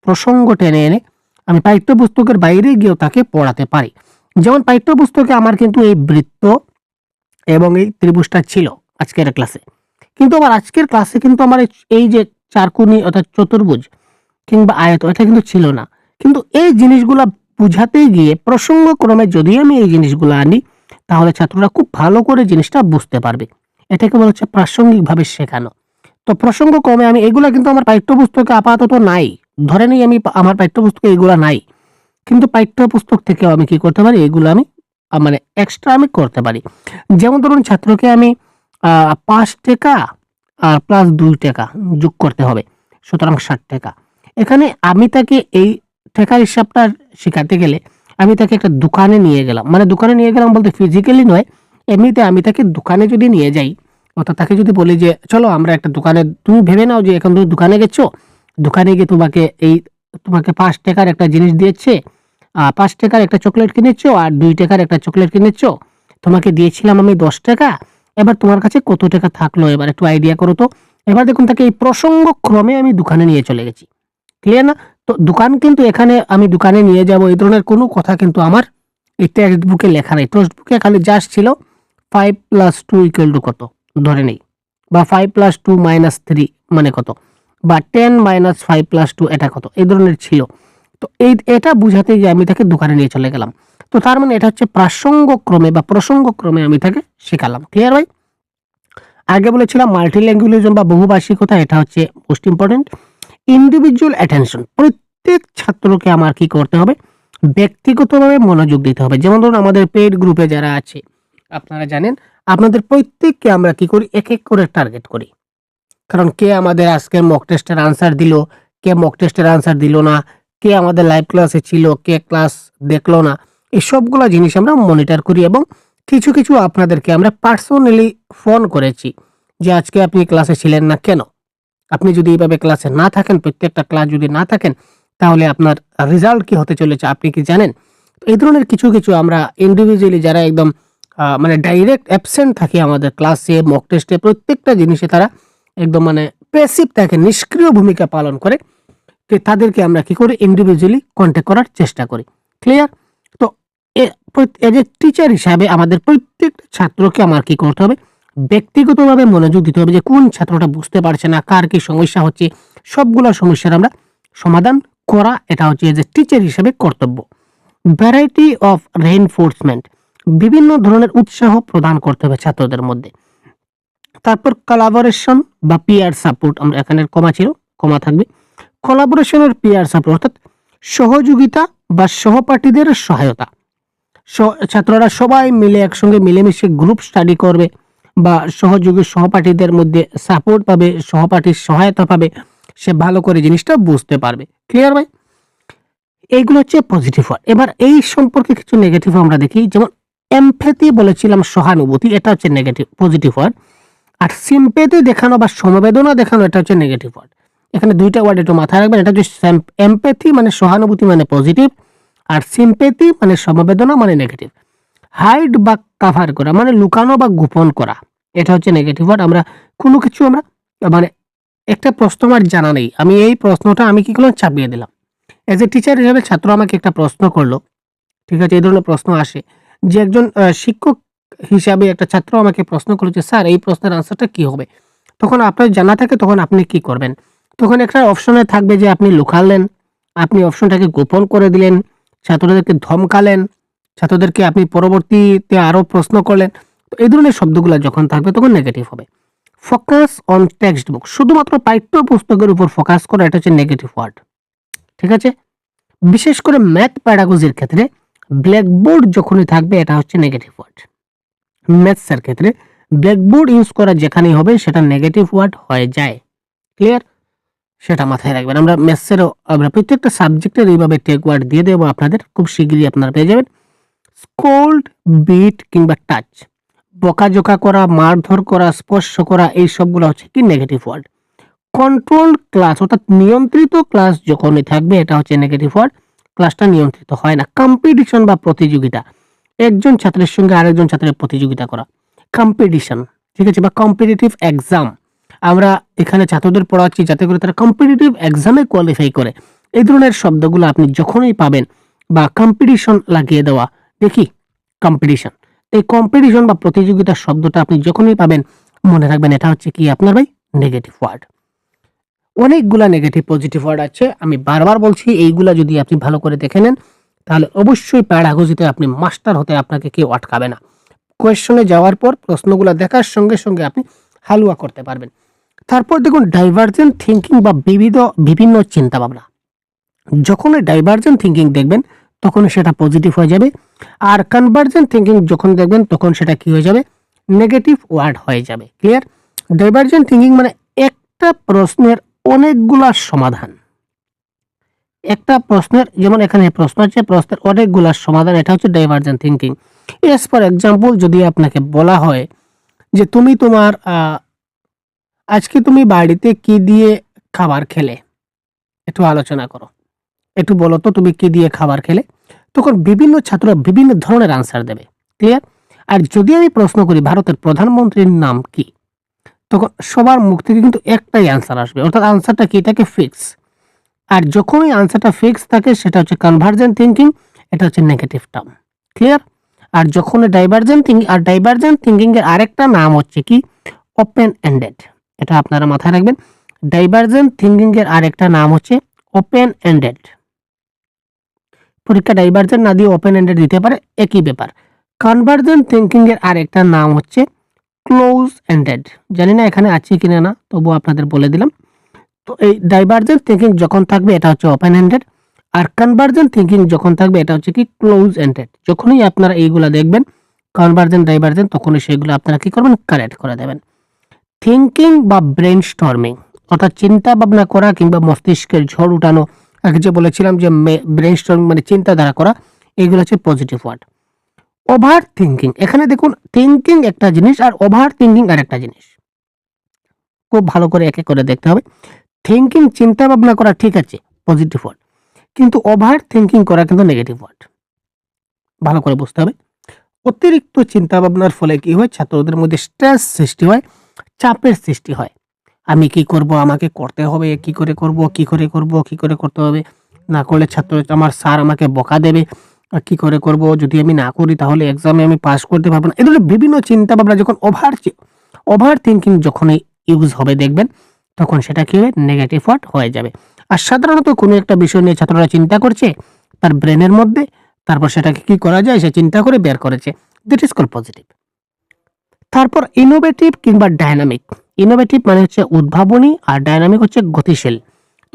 প্রসঙ্গ টেনে এনে আমি পাঠ্যপুস্তকের বাইরে গিয়েও তাকে পড়াতে পারি। যেমন পাঠ্যপুস্তকে আমার কিন্তু এই বৃত্ত এবং এই ত্রিভুজটা ছিল আজকের ক্লাসে, কিন্তু আবার আজকের ক্লাসে কিন্তু আমার এই যে চারকোণী অর্থাৎ চতুর্ভুজ কিংবা আয়ত এটা কিন্তু ছিল না। কিন্তু এই জিনিসগুলা বুঝাতে গিয়ে প্রসঙ্গক্রমে যদি আমি এই জিনিসগুলো আনি তাহলে ছাত্ররা খুব ভালো করে জিনিসটা বুঝতে পারবে। এটাকে বলা হচ্ছে প্রাসঙ্গিকভাবে শেখানো। তো প্রসঙ্গক্রমে আমি এগুলা কিন্তু আমার পাঠ্যপুস্তকে আপাতত নাই, ধরে নেই আমি আমার পাঠ্যপুস্তকে এগুলা নাই, কিন্তু পাঠ্যপুস্তক থেকেও আমি কি করতে পারি, এগুলো আমি মানে এক্সট্রা আমি করতে পারি। যেমন ধরুন ছাত্রকে আমি 5 টাকা আর প্লাস 2 টাকা যোগ করতে হবে, সুতরাং 60 টাকা। এখানে আমি তাকে এই টাকার হিসাবটা শেখাতে গেলে আমি তাকে একটা দোকানে নিয়ে গেলাম, মানে দোকানে নিয়ে গেলাম বলতে ফিজিক্যালি নয়, এমনিতে আমি তাকে দোকানে যদি নিয়ে যাই, অর্থাৎ তাকে যদি বলি যে চলো আমরা একটা দোকানে, তুমি ভেবে নাও যে এখন তুমি দোকানে গেছো, দোকানে গিয়ে তোমাকে 5 টাকার একটা জিনিস দিয়েছে, 5 টাকার একটা চকলেট কিনেছো আর 2 টাকার একটা চকলেট কিনেছো, তোমাকে দিয়েছিলাম আমি 10 টাকা, এবার তোমার কাছে কত টাকা থাকলো এবার একটু আইডিয়া করো তো। এবার দেখুন তাকে এই প্রসঙ্গ ক্রমে আমি দোকানে নিয়ে চলে গেছি, ক্লিয়ার না? তো দোকান কিন্তু এখানে আমি দোকানে নিয়ে যাব এই ধরনের কোনো কথা কিন্তু আমার এই টেক্সট বুকে লেখা নেই। টেক্সট বুকে খালি জাস্ট ছিল 5 + 2 = কত ধরে নেই, বা 5 + 2 - 3 মানে কত, বা 10 - 5 + 2 এটা কত, এই ধরনের ছিল। তো এটা বুঝাতে গিয়ে আমি তাকে দোকানে নিয়ে চলে গেলাম। তো তার মানে এটা হচ্ছে প্রাসঙ্গক্রমে বা প্রসঙ্গক্রমে আমি তাকে শেখালাম। ক্লিয়ার ভাই? আগে বলেছিলাম মাল্টিল্যাঙ্গুয়ালিজম বা বহুভাষিকতা, এটা হচ্ছে মোস্ট ইম্পর্টেন্ট। ইন্ডিভিজুয়াল অ্যাটেনশন, প্রত্যেক ছাত্রকে আমার কি করতে হবে, ব্যক্তিগতভাবে মনোযোগ দিতে হবে। যেমন ধরুন আমাদের পেইড গ্রুপে যারা আছে আপনারা জানেন, আপনাদের প্রত্যেককে আমরা কি করি, এক এক করে টার্গেট করি। কারণ কে আমাদের আজকের মক টেস্টের আনসার দিল, কে মক টেস্টের আনসার দিল না, কে আমাদের লাইভ ক্লাসে ছিল, কে ক্লাস দেখলো না, এই সবগুলো জিনিস আমরা মনিটর করি। এবং কিছু কিছু আপনাদেরকে আমরা পার্সোনালি ফোন করেছি যে আজকে আপনি ক্লাসে ছিলেন না কেন। আপনি যদি এইভাবে ক্লাসে না থাকেন, প্রত্যেকটা ক্লাস যদি না থাকেন, তাহলে আপনার রেজাল্ট কি হতে চলেছে আপনি কি জানেন? তো এই ধরনের কিছু কিছু আমরা ইন্ডিভিজুয়ালি যারা একদম মানে ডাইরেক্ট অ্যাবসেন্ট থাকে আমাদের ক্লাসে, মক টেস্টে, প্রত্যেকটা জিনিসে তারা একদম মানে প্যাসিভ থাকে, নিষ্ক্রিয় ভূমিকা পালন করে, তো তাদেরকে আমরা কি করি, ইন্ডিভিজুয়ালি কন্ট্যাক্ট করার চেষ্টা করি। ক্লিয়ার? তো এজ এ টিচার হিসাবে আমাদের প্রত্যেকটা ছাত্রকে আমার কি করতে হবে, ব্যক্তিগতভাবে মনোযোগ দিতে হবে যে কোন ছাত্রটা বুঝতে পারছে না, কার কি সমস্যা হচ্ছে, সবগুলো সমস্যার আমরা সমাধান করা, এটা হচ্ছে এজ এ টিচার হিসাবে কর্তব্য। ভ্যারাইটি অফ রেইনফোর্সমেন্ট, বিভিন্ন ধরনের উৎসাহ প্রদান করতে হবে ছাত্রদের মধ্যে। তারপর কোলাবোরেশন বা পিয়ার সাপোর্ট, আমরা এখানে কমা ছিল, কমা থাকবে। কোলাবোরেশনের পিয়ার সাপোর্ট অর্থাৎ সহযোগিতা বা সহপাঠীদের সহায়তা। ছাত্ররা সবাই মিলে একসঙ্গে মিলেমিশে গ্রুপ স্টাডি করবে বা সহযোগী সহপাঠীদের মধ্যে সাপোর্ট পাবে, সহপাঠীর সহায়তা পাবে, সে ভালো করে জিনিসটা বুঝতে পারবে। ক্লিয়ার ভাই? এইগুলো হচ্ছে পজিটিভ ওয়ার্ড। এবার এই সম্পর্কে কিছু নেগেটিভ আমরা দেখি, যেমন এমপ্যাথি বলেছিলাম, সহানুভূতি, এটা হচ্ছে নেগেটিভ পজিটিভ ওয়ার্ড। আর সিম্প্যাথি দেখানো বা সমবেদনা দেখানো, এটা হচ্ছে নেগেটিভ ওয়ার্ড। এখানে দুইটা ওয়ার্ড একটু মাথায় রাখবেন। এটা হচ্ছে এমপ্যাথি মানে সহানুভূতি মানে পজিটিভ, আর সিম্প্যাথি মানে সমবেদনা মানে নেগেটিভ। হাইড বা কাভার করা মানে লুকানো বা গোপন করা, এটা হচ্ছে নেগেটিভ ওয়ার্ড। আমরা কোনো কিছু আমরা মানে একটা প্রশ্ন আমার জানা নেই, আমি এই প্রশ্নটা আমি কি করলাম, চাপিয়ে দিলাম। এজ এ টিচার হিসেবে ছাত্র আমাকে একটা প্রশ্ন করলো, ঠিক আছে, এই ধরনের প্রশ্ন আসে যে একজন শিক্ষক হিসাবে একটা ছাত্র আমাকে প্রশ্ন করলো যে স্যার এই প্রশ্নের আনসারটা কি হবে। তখন আপনার জানা থাকে, তখন আপনি কি করবেন? তখন একটা অপশনে থাকবে যে আপনি লুকালেন, আপনি অপশনটাকে গোপন করে দিলেন, ছাত্রদেরকে ধমকালেন, ছাত্রদেরকে আপনি পরবর্তীতে আরও প্রশ্ন করলেন। তো এই ধরনের শব্দগুলো যখন থাকবে তখন নেগেটিভ হবে। ফোকাস অন টেক্সট বুক, শুধুমাত্র পাঠ্য পুস্তকের উপর ফোকাস করা, এটা হচ্ছে নেগেটিভ ওয়ার্ড। ঠিক আছে? বিশেষ করে ম্যাথ প্যাডাগজির ক্ষেত্রে ব্ল্যাকবোর্ড যখনই থাকবে, এটা হচ্ছে নেগেটিভ ওয়ার্ড। ম্যাথসের ক্ষেত্রে ব্ল্যাকবোর্ড ইউজ করা যেখানেই হবে সেটা নেগেটিভ ওয়ার্ড হয়ে যায়। ক্লিয়ার? সেটা মাথায় রাখবেন। আমরা ম্যাথসেরও আমরা প্রত্যেকটা সাবজেক্টের এইভাবে টেক ওয়ার্ড দিয়ে দেবো আপনাদের, খুব শীঘ্রই আপনারা পেয়ে যাবেন। স্কোল্ড, বিট কিংবা টাচ, বকাঝোকা করা, মারধর করা, স্পর্শ করা, এই সবগুলো হচ্ছে কি নেগেটিভ ওয়ার্ড। কন্ট্রোল ক্লাস অর্থাৎ নিয়ন্ত্রিত ক্লাস যখনই থাকবে, এটা হচ্ছে নেগেটিভ ওয়ার্ড। ক্লাসটা নিয়ন্ত্রিত হয় না। কম্পিটিশন বা প্রতিযোগিতা, একজন ছাত্রের সঙ্গে আরেকজন ছাত্রের প্রতিযোগিতা করা, কম্পিটিশন, ঠিক আছে, বা কম্পিটিটিভ এক্সাম। আমরা এখানে ছাত্রদের পড়াচ্ছি যাতে করে তারা কম্পিটিটিভ এক্সামে কোয়ালিফাই করে। এই ধরনের শব্দগুলো আপনি যখনই পাবেন, বা কম্পিটিশন লাগিয়ে দেওয়া, দেখি কম্পিটিশন, এই কম্পিটিশন বা প্রতিযোগিতার শব্দটা আপনি যখনই পাবেন, মনে রাখবেন এটা হচ্ছে কি আপনার ভাই নেগেটিভ ওয়ার্ড। অনেকগুলা নেগেটিভ পজিটিভ ওয়ার্ড আছে, আমি বারবার বলছি এইগুলা যদি আপনি ভালো করে দেখে নেন, তাহলে অবশ্যই প্যাডাগজিতে আপনি মাস্টার হতে আপনাকে কেউ আটকাবে না। কোয়েশ্চনে যাওয়ার পর প্রশ্নগুলো দেখার সঙ্গে সঙ্গে আপনি হালুয়া করতে পারবেন। তারপর দেখুন ডাইভার্জেন্ট থিঙ্কিং বা বিভিন্ন চিন্তা ভাবনা। যখনই ডাইভার্জেন্ট থিঙ্কিং দেখবেন তখন সেটা পজিটিভ হয়ে যাবে, আর কনভার্জেন্ট থিঙ্কিং যখন দেখবেন তখন সেটা কি হয়ে যাবে, নেগেটিভ ওয়ার্ড হয়ে যাবে। ক্লিয়ার? ডাইভার্জেন্ট থিঙ্কিং মানে একটা প্রশ্নের অনেকগুলা সমাধান। একটা প্রশ্নের, যেমন এখানে প্রশ্ন আছে, প্রশ্নের অনেকগুলা সমাধান, এটা হচ্ছে divergent thinking. S for example, যদি আপনাকে বলা হয় যে তুমি তোমার আজকে তুমি বাড়িতে কি দিয়ে খাবার খেলে, একটু আলোচনা করো, একটু বলো তো তুমি কি দিয়ে খাবার খেলে, তখন বিভিন্ন ছাত্র বিভিন্ন ধরনের আনসার দেবে। ক্লিয়ার? আর যদি আমি প্রশ্ন করি ভারতের প্রধানমন্ত্রীর নাম কি, তখন সবার মুখ থেকে কিন্তু একটাই আনসার আসবে, অর্থাৎ আনসারটা কি থাকে, ফিক্স। আর যখনই আনসারটা ফিক্স থাকে সেটা হচ্ছে কনভার্জেন্ট থিঙ্কিং, এটা হচ্ছে নেগেটিভ টার্ম। ক্লিয়ার? আর যখন ডাইভার্জেন্ট থিঙ্কিং, আর ডাইভার্জেন্ট থিঙ্কিং এর আরেকটা নাম হচ্ছে কি, ওপেন এন্ডেড। এটা আপনারা মাথায় রাখবেন। ডাইভার্জেন্ট থিঙ্কিং এর আরেকটা নাম হচ্ছে ওপেন এন্ডেড। পরীক্ষা ডাইভার্জেন্ট না দিয়ে ওপেন এন্ডেড দিতে পারে, একই ব্যাপার। কনভার্জেন্ট থিঙ্কিং এর আরেকটা নাম হচ্ছে ক্লোজ এন্ডেড। জানি না এখানে আছে কিনা না, তবু আপনাদের বলে দিলাম। তো এই ডাইভার্জেন্ট থিঙ্কিং যখন থাকবে এটা হচ্ছে ওপেন এন্ডেড, আর কনভার্জেন্ট থিঙ্কিং যখন থাকবে এটা হচ্ছে কি ক্লোজ এন্ডেড। যখনই আপনারা এইগুলা দেখবেন কনভার্জেন্ট ডাইভার্জেন্ট, তখনই সেগুলো আপনারা কি করবেন, কারেক্ট করে দেবেন। থিঙ্কিং বা ব্রেন স্টর্মিং অর্থাৎ চিন্তা ভাবনা করা কিংবা মস্তিষ্কের ঝড় উঠানো, আগে যে বলেছিলাম যে ব্রেন স্টর্মিং মানে চিন্তাধারা করা, এগুলো হচ্ছে পজিটিভ ওয়ার্ড। ওভার থিঙ্কিং, এখানে দেখুন থিঙ্কিং একটা জিনিস আর ওভার থিঙ্কিং আর একটা জিনিস, খুব ভালো করে একে করে দেখতে হবে। থিঙ্কিং চিন্তা ভাবনা করা ঠিক আছে, পজিটিভ ওয়ার্ড, কিন্তু ওভার থিঙ্কিং করা কিন্তু নেগেটিভ ওয়ার্ড। ভালো করে বুঝতে হবে। অতিরিক্ত চিন্তা ভাবনার ফলে কি হয়, ছাত্রদের মধ্যে স্ট্রেস সৃষ্টি হয়, চাপের সৃষ্টি হয়। আমি কি করব, আমাকে করতে হবে, কি করে করব, কি করে করব, কি করে করতে হবে, না করলে ছাত্র আমার স্যার আমাকে বকা দেবে, কি করে করব, যদি আমি না করি তাহলে এক্সামে আমি পাস করতে পারবো না। এই ধরনের বিভিন্ন চিন্তা ভাবনা যখন ওভার থিঙ্কিং যখনই ইউজ হবে দেখবেন, তখন সেটা কি হবে, নেগেটিভ ওয়ার্ড হয়ে যাবে। আর সাধারণত কোনো একটা বিষয় নিয়ে ছাত্ররা চিন্তা করছে তার ব্রেনের মধ্যে, তারপর সেটাকে কি করা যায়, সে চিন্তা করে বের করেছে, দ্যাট ইজ কল্ড পজিটিভ। তারপর ইনোভেটিভ কিংবা ডায়নামিক। ইনোভেটিভ মানে হচ্ছে উদ্ভাবনী, আর ডায়নামিক হচ্ছে গতিশীল।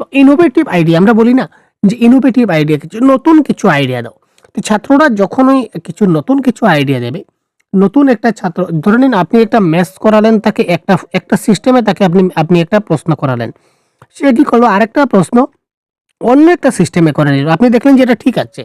তো ইনোভেটিভ আইডিয়া, আমরা বলি না যে ইনোভেটিভ আইডিয়া, কিছু নতুন কিছু আইডিয়া দাও। তো ছাত্ররা যখনই কিছু নতুন কিছু আইডিয়া দেবে, নতুন একটা ছাত্র, ধরে নিন আপনি একটা ম্যাথস করালেন তাকে, একটা সিস্টেমে তাকে আপনি একটা প্রশ্ন করালেন, সে কি করলো, আরেকটা প্রশ্ন অন্য একটা সিস্টেমে করে নিল, আপনি দেখলেন যে এটা ঠিক আছে,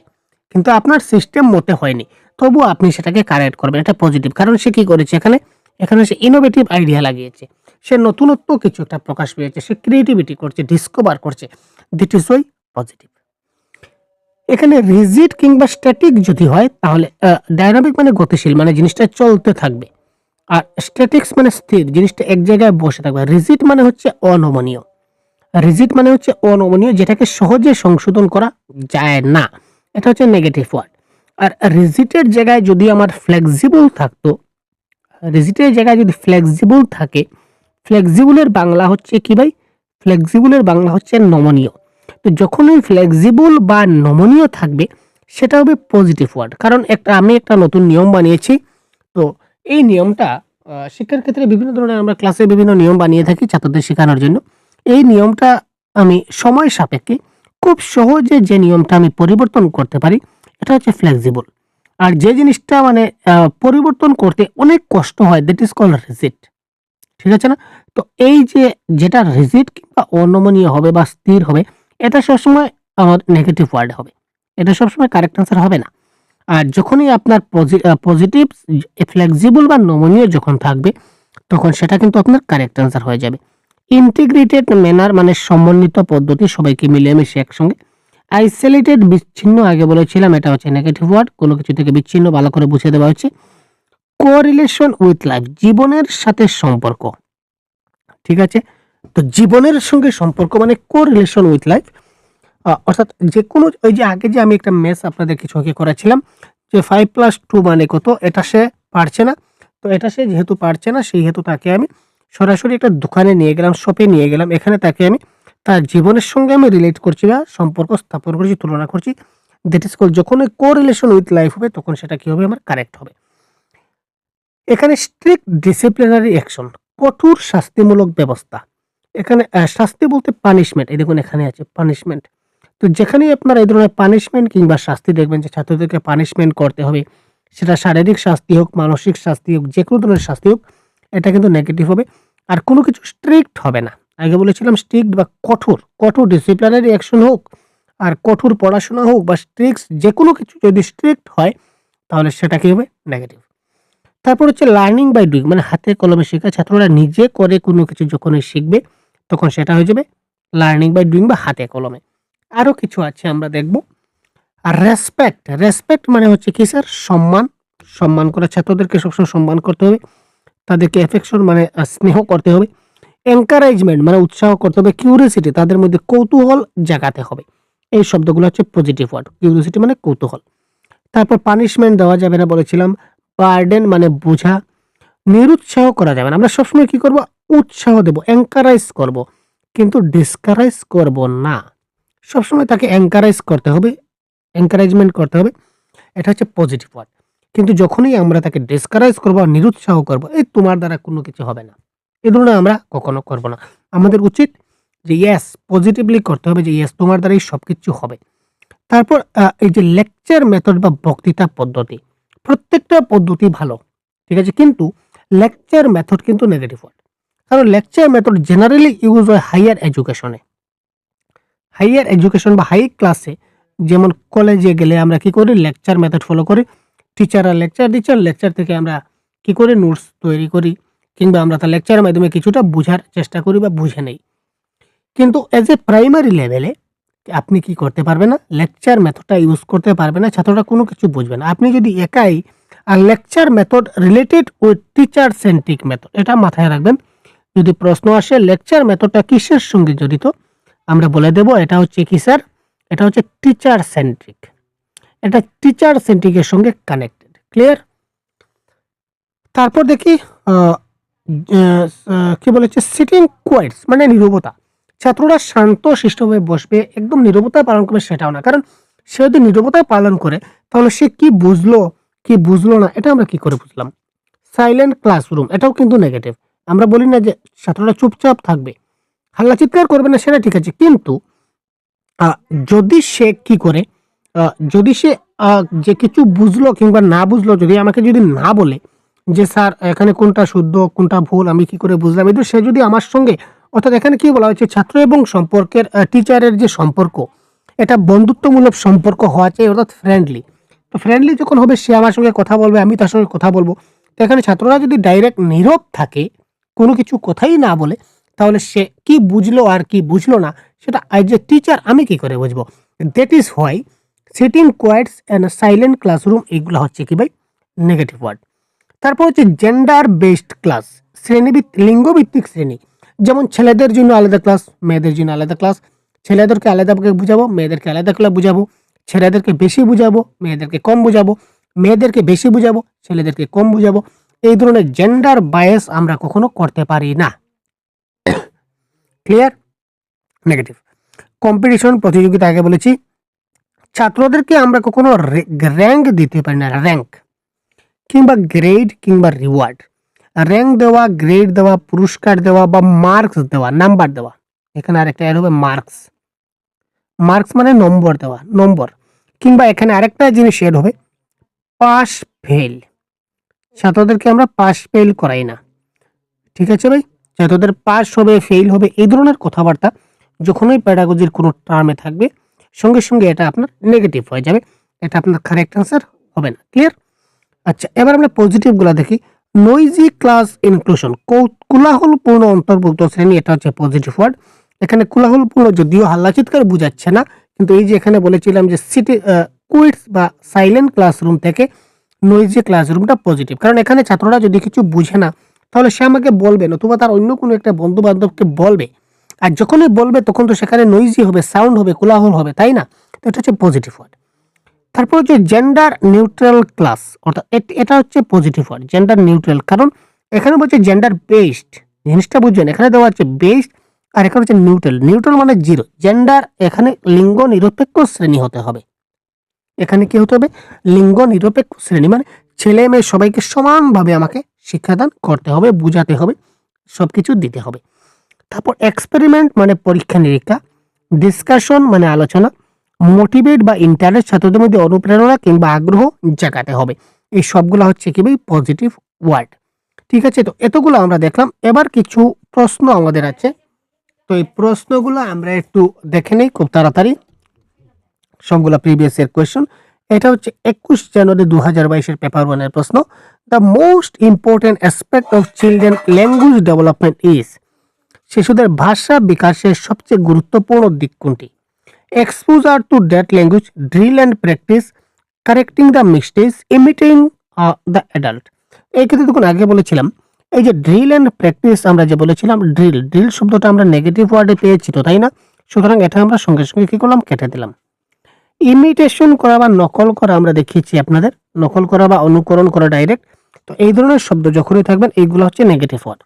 কিন্তু আপনার সিস্টেম মতে হয়নি, তবুও আপনি সেটাকে কারেক্ট করবেন, এটা পজিটিভ। কারণ সে কি করেছে, এখানে এখানে সে ইনোভেটিভ আইডিয়া লাগিয়েছে, সে নতুনত্ব কিছু একটা প্রকাশ পেয়েছে, সে ক্রিয়েটিভিটি করছে, ডিসকভার করছে, দিট ইজ ওয়াই পজিটিভ। এখানে রিজিড কিংবা স্ট্যাটিক যদি হয় তাহলে ডায়নামিক মানে গতিশীল, মানে জিনিসটা চলতে থাকবে, আর স্ট্যাটিক্স মানে স্থির, জিনিসটা এক জায়গায় বসে থাকবে। রিজিড মানে হচ্ছে অনমনীয়, রিজিড মানে হচ্ছে অনমনীয়, যেটাকে সহজে সংশোধন করা যায় না, এটা হচ্ছে নেগেটিভ ওয়ার্ড। আর রিজিটের জায়গায় যদি আমার ফ্লেক্সিবল থাকতো, রিজিটের জায়গায় যদি ফ্লেক্সিবল থাকে, ফ্লেক্সিবলের বাংলা হচ্ছে কি ভাই, ফ্লেক্সিবলের বাংলা হচ্ছে নমনীয়। তো যখনই ফ্লেক্সিবল বা নমনীয় থাকবে সেটা হবে পজিটিভ ওয়ার্ড। কারণ আমি একটা নতুন নিয়ম বানিয়েছি, তো এই নিয়মটা শিক্ষার ক্ষেত্রে বিভিন্ন ধরনের আমরা ক্লাসে বিভিন্ন নিয়ম বানিয়ে থাকি ছাত্রদের শেখানোর জন্য। এই নিয়মটা আমি সময় সাপেক্ষে খুব সহজে যে নিয়মটা আমি পরিবর্তন করতে পারি, এটা হচ্ছে ফ্লেক্সিবল। আর যে জিনিসটা মানে পরিবর্তন করতে অনেক কষ্ট হয়, দ্যাট ইজ কল্ড রিজিড। ঠিক আছে না? তো এই যে যেটা রিজিড কিংবা অনমনীয় হবে বা স্থির হবে, এটা সবসময় আমার নেগেটিভ ওয়ার্ড হবে, এটা সবসময় কারেক্ট আনসার হবে না। আর যখনই আপনার পজিটিভ ফ্লেক্সিবল বা নমনীয় যখন থাকবে, তখন সেটা কিন্তু আপনার কারেক্ট আনসার হয়ে যাবে। ইন্টিগ্রেটেড ম্যানার মানে সমন্বিত পদ্ধতি, সবাইকে মিলেমিশে একসঙ্গে। আইসোলেটেড বিচ্ছিন্ন, আগে বলেছিলাম এটা হচ্ছে নেগেটিভ ওয়ার্ড, কোনো কিছু থেকে বিচ্ছিন্ন, ভালো করে বুঝিয়ে দেওয়া হচ্ছে। কোরিলেশন উইথ লাইফ, জীবনের সাথে সম্পর্ক। ঠিক আছে, তো জীবনের সঙ্গে সম্পর্ক মানে কোরিলেশন উইথ লাইফ, অর্থাৎ যে কোনো, ওই যে আগে যে আমি একটা ম্যাথ আপনাদের কিছু আগে করেছিলাম যে 5+2 মানে কত, এটা সে পারছে না, তো এটা সে যেহেতু পারছে না, সেই হেতু তাকে আমি সরাসরি একটা দোকানে নিয়ে গেলাম, শপে নিয়ে গেলাম, এখানে তাকে আমি তার জীবনের সঙ্গে আমি রিলেট করছি বা সম্পর্ক স্থাপন করছি, তুলনা করছি, দ্যাট ইজ কল্ড, যখন ওই কোরিলেশন উইথ লাইফ হবে তখন সেটা কি হবে, আমার কারেক্ট হবে। এখানে স্ট্রিক্ট ডিসিপ্লিনারি অ্যাকশন, কঠোর শাস্তিমূলক ব্যবস্থা। এখানে শাস্তি বলতে পানিশমেন্ট, এই দেখুন এখানে আছে পানিশমেন্ট। তো যেখানেই আপনারা এই ধরনের পানিশমেন্ট কিংবা শাস্তি দেখবেন যে ছাত্রদেরকে পানিশমেন্ট করতে হবে, সেটা শারীরিক শাস্তি হোক, মানসিক শাস্তি হোক, যে কোনো ধরনের শাস্তি হোক, এটা কিন্তু নেগেটিভ হবে। আর কোনো কিছু স্ট্রিক্ট হবে না, আগে বলেছিলাম স্ট্রিক্ট বা কঠোর, কঠোর ডিসিপ্লিনারি অ্যাকশন হোক আর কঠোর পড়াশোনা হোক বা স্ট্রিক্ট, যে কোনো কিছু যদি স্ট্রিক্ট হয় তাহলে সেটা কি হবে, নেগেটিভ। তারপর হচ্ছে লার্নিং বাই ডুইং, মানে হাতে কলমে শেখা, ছাত্ররা নিজে করে কোনো কিছু যখনই শিখবে তখন সেটা হয়ে যাবে লার্নিং বাই ডুইং বা হাতে কলমে। আরও কিছু আছে আমরা দেখব। আর রেসপেক্ট, রেসপেক্ট মানে হচ্ছে কি স্যার, সম্মান, সম্মান করা, ছাত্রদেরকে সবসময় সম্মান করতে হবে, তাদেরকে এফেকশন মানে স্নেহ করতে হবে। এনকারেজমেন্ট মানে উৎসাহ করতে হবে। কিউরিয়াসিটি, তাদের মধ্যে কৌতূহল জাগাতে হবে। এই শব্দগুলো হচ্ছে পজিটিভ ওয়ার্ড, কিউরিয়াসিটি মানে কৌতূহল। তারপর পানিশমেন্ট দেওয়া যাবে না বলেছিলাম, বার্ডেন মানে বোঝা, নিরুৎসাহ করা যাবে না, আমরা সবসময় কি করব, উৎসাহ দেব, এনকারেজ করব, কিন্তু ডিসকারেজ করব না, সবসময় তাকে এনকারেজ করতে হবে, এনকারেজমেন্ট করতে হবে, এটা হচ্ছে পজিটিভ ওয়ার্ড। কিন্তু যখনই আমরা তাকে ডিসকারেজ করবো, নিরুৎসাহ করব, এই তোমার দ্বারা কোনো কিছু হবে না, এ ধরনের আমরা কখনো করব না। আমাদের উচিত যে ইয়েস, পজিটিভলি করতে হবে, যে ইয়েস তোমার দ্বারাই সব কিছু হবে। তারপর এই যে লেকচার মেথড বা বক্তৃতা পদ্ধতি, প্রত্যেকটা পদ্ধতি ভালো, ঠিক আছে, কিন্তু লেকচার মেথড কিন্তু নেগেটিভ ওয়ার্ড। কারণ লেকচার মেথড জেনারেলি ইউজ হয় হাইয়ার এডুকেশনে, হাইয়ার এডুকেশন বা হাই ক্লাসে, যেমন কলেজে গেলে আমরা কি করি, লেকচার মেথড ফলো করি, টিচাররা লেকচার দিচ্ছেন, লেকচার থেকে আমরা কি করি, নোটস তৈরি করি, কিংবা আমরা তার লেকচারের মাধ্যমে কিছুটা বোঝার চেষ্টা করি বা বুঝে নেই। কিন্তু এজ এ প্রাইমারি লেভেলে আপনি কি করতে পারবেন না, লেকচার মেথডটা ইউজ করতে পারবে না, ছাত্ররা কোনো কিছু বুঝবে না। আপনি যদি একাই, আর lecture method related with teacher centric method, এটা মাথায় রাখবেন। যদি প্রশ্ন আসে লেকচার মেথডটা কিসের সঙ্গে জড়িত, আমরা বলে দেব এটা হচ্ছে কি স্যার, এটা হচ্ছে টিচার সেন্ট্রিক, এটা টিচার সেন্ট্রিকের সঙ্গে কানেক্টেড। ক্লিয়ার? তারপর দেখি কি বলেছে, সিটিং কোয়েটস মানে নীরবতা, ছাত্ররা শান্ত শিষ্টভাবে বসবে, একদম নীরবতা পালন করবে সেটাও না, কারণ সে যদি নীরবতা পালন করে তাহলে সে কি বুঝলো কি বুঝলো না এটা আমরা কি করে বুঝলাম। সাইলেন্ট ক্লাসরুম, এটাও কিন্তু নেগেটিভ। আমরা বলি না যে ছাত্ররা চুপচাপ থাকবে, হাল্লা চিৎকার করবে না, সেটা ঠিক আছে, কিন্তু যদি সে কি করে, যদি সে যে কিছু বুঝলো কিংবা না বুঝলো, যদি আমাকে যদি না বলে যে স্যার এখানে কোনটা শুদ্ধ কোনটা ভুল আমি কি করে বুঝলাম, কিন্তু সে যদি আমার সঙ্গে অর্থাৎ এখানে কি বলা হয়েছে, ছাত্র এবং সম্পর্কের টিচারের যে সম্পর্ক, এটা বন্ধুত্বমূলক সম্পর্ক হওয়া চাই, অর্থাৎ ফ্রেন্ডলি। তো ফ্রেন্ডলি যখন হবে, সে আমার সঙ্গে কথা বলবে, আমি তার সঙ্গে কথা বলবো। তো এখানে ছাত্ররা যদি ডাইরেক্ট নীরব থাকে, কোনো কিছু কথাই না বলে, তাহলে সে কি বুঝলো আর কি বুঝলো না সেটা অ্যাজ এ টিচার আমি কি করে বুঝবো? That is why sitting quiets and silent classroom, এইগুলো হচ্ছে কি ভাই নেগেটিভ ওয়ার্ড। তারপর হচ্ছে জেন্ডার বেসড ক্লাস, লিঙ্গভিত্তিক শ্রেণী। যেমন ছেলেদের জন্য আলাদা ক্লাস, মেয়েদের জন্য আলাদা ক্লাস। ছেলেদেরকে আলাদা করে বুঝাবো, মেয়েদেরকে আলাদা করে বুঝাবো। ছেলেদেরকে বেশি বুঝাবো, মেয়েদেরকে কম বুঝাবো। মেয়েদেরকে বেশি বুঝাবো, ছেলেদেরকে কম বুঝাবো। এই ধরনের জেন্ডার বায়াস আমরা কখনো করতে পারি না। ক্লিয়ার? নেগেটিভ। কম্পিটিশন, প্রতিযোগিতা, আগে বলেছি। ছাত্রদেরকে আমরা কখনো র্যাঙ্ক দিতে পারি না, র্যাঙ্ক কিংবা গ্রেড কিংবা রিওয়ার্ড। র্যাঙ্ক দেওয়া, গ্রেড দেওয়া, পুরস্কার দেওয়া বা মার্কস দেওয়া, নাম্বার দেওয়া। এখানে আরেকটা অ্যাড হবে মার্কস। মার্কস মানে নম্বর দেওয়া, নম্বর। কিংবা এখানে আরেকটা জিনিস অ্যাড হবে পাস ফেল। ছাত্রদেরকে আমরা পাস ফেল করাই না, ঠিক আছে ভাই? ছাত্রদের পাস হবে, ফেল হবে, এই ধরনের কথাবার্তা যখনই প্যাডাগজির কোনো টার্মে থাকবে, সঙ্গে সঙ্গে এটা আপনার নেগেটিভ হয়ে যাবে, এটা আপনার কারেক্ট অ্যান্সার হবে না। ক্লিয়ার? আচ্ছা, এবার আমরা পজিটিভগুলো দেখি। নয়েজি ক্লাস ইনক্লুশন, কোলাহলপূর্ণ অন্তর্ভুক্ত শ্রেণী, এটা হচ্ছে পজিটিভ ওয়ার্ড। এখানে কোলাহলপূর্ণ যদিও হাল্লা চিৎকার বুঝাচ্ছে না, কিন্তু এই যে এখানে বলেছিলাম যে কুইটস বা সাইলেন্ট ক্লাসরুম থেকে নয়েজি ক্লাসরুমটা পজিটিভ, কারণ এখানে ছাত্ররা যদি কিছু বুঝে না, তাহলে সে আমাকে বলবে, নতুবা তার অন্য কোনো একটা বন্ধু বান্ধবকে বলবে। আর যখনই বলবে তখন তো সেখানে নয়েজি হবে, সাউন্ড হবে, কোলাহল হবে, তাই না? তো এটা হচ্ছে পজিটিভ ওয়ার্ড। তারপর হচ্ছে জেন্ডার নিউট্রাল ক্লাস, অর্থাৎ এটা হচ্ছে পজিটিভ ওয়ার্ড, জেন্ডার নিউট্রাল। কারণ এখানে বলছে জেন্ডার বেসড, জিনিসটা বুঝবেন, এখানে দেওয়া হচ্ছে বেসড আর এখানে হচ্ছে নিউট্রাল। নিউট্রাল মানে জিরো। জেন্ডার এখানে লিঙ্গ নিরপেক্ষ শ্রেণী হতে হবে। এখানে কি হতে হবে? লিঙ্গ নিরপেক্ষ শ্রেণী, মানে ছেলে মেয়ে সবাইকে সমানভাবে আমাকে শিক্ষাদান করতে হবে, বুঝাতে হবে, সবকিছু দিতে হবে। তারপর এক্সপেরিমেন্ট মানে পরীক্ষা নিরীক্ষা। ডিসকাশন মানে আলোচনা। মোটিভেট বা ইন্টারেস্ট, ছাত্রদের মধ্যে অনুপ্রেরণা কিংবা আগ্রহ জাগাতে হবে। এই সবগুলো হচ্ছে কি ভাই পজিটিভ ওয়ার্ড। ঠিক আছে, তো এতগুলো আমরা দেখলাম। এবার কিছু প্রশ্ন আমাদের আছে, তো এই প্রশ্নগুলো আমরা একটু দেখে নেই খুব তাড়াতাড়ি, সবগুলো প্রিভিয়াস ইয়ার কোয়েশ্চন। এটা হচ্ছে 21 জানুয়ারি 2022 পেপার 1 এর প্রশ্ন। The most important aspect of children language development is, শিশুদের ভাষা বিকাশের সবচেয়ে গুরুত্বপূর্ণ দিক কোনটি? Exposure to that language, drill and practice, correcting the mistakes, emitting the adult. এই ক্ষেত্রে তখন আগে বলেছিলাম, এই যে ড্রিল অ্যান্ড প্র্যাকটিস আমরা যে বলেছিলাম, ড্রিল শব্দটা আমরা নেগেটিভ ওয়ার্ডে পেয়েছি তো, তাই না? সুতরাং এটা আমরা সঙ্গে সঙ্গে কি করলাম, কেটে দিলাম। ইমিটেশন করা বা নকল করা আমরা দেখিয়েছি আপনাদের, নকল করা বা অনুকরণ করা ডাইরেক্ট। তো এই ধরনের শব্দ যখনই থাকবেন, এইগুলো হচ্ছে negative word.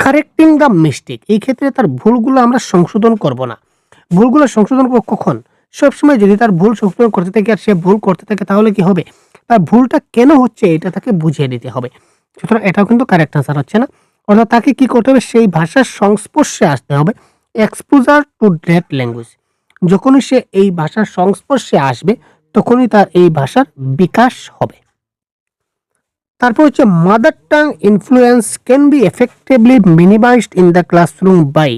Correcting the mistake, এই ক্ষেত্রে তার ভুলগুলো আমরা সংশোধন করব না। ভুলগুলো সংশোধন করব কখন? সবসময় যদি তার ভুল সংশোধন করতে থাকে আর সে ভুল করতে থাকে, তাহলে কি হবে? তার ভুলটা কেন হচ্ছে এটা তাকে বুঝিয়ে দিতে হবে। সুতরাং এটাও কিন্তু কারেক্ট আনসার হচ্ছে না। অর্থাৎ তাকে কি করতে হবে? সেই ভাষার সংস্পর্শে আসতে হবে। এক্সপোজার টু দ্যাট ল্যাঙ্গুয়েজ, যখনই সে এই ভাষার সংস্পর্শে আসবে, তখনই তার এই ভাষার বিকাশ হবে। তারপর হচ্ছে mother tongue influence can be effectively minimised in the classroom by,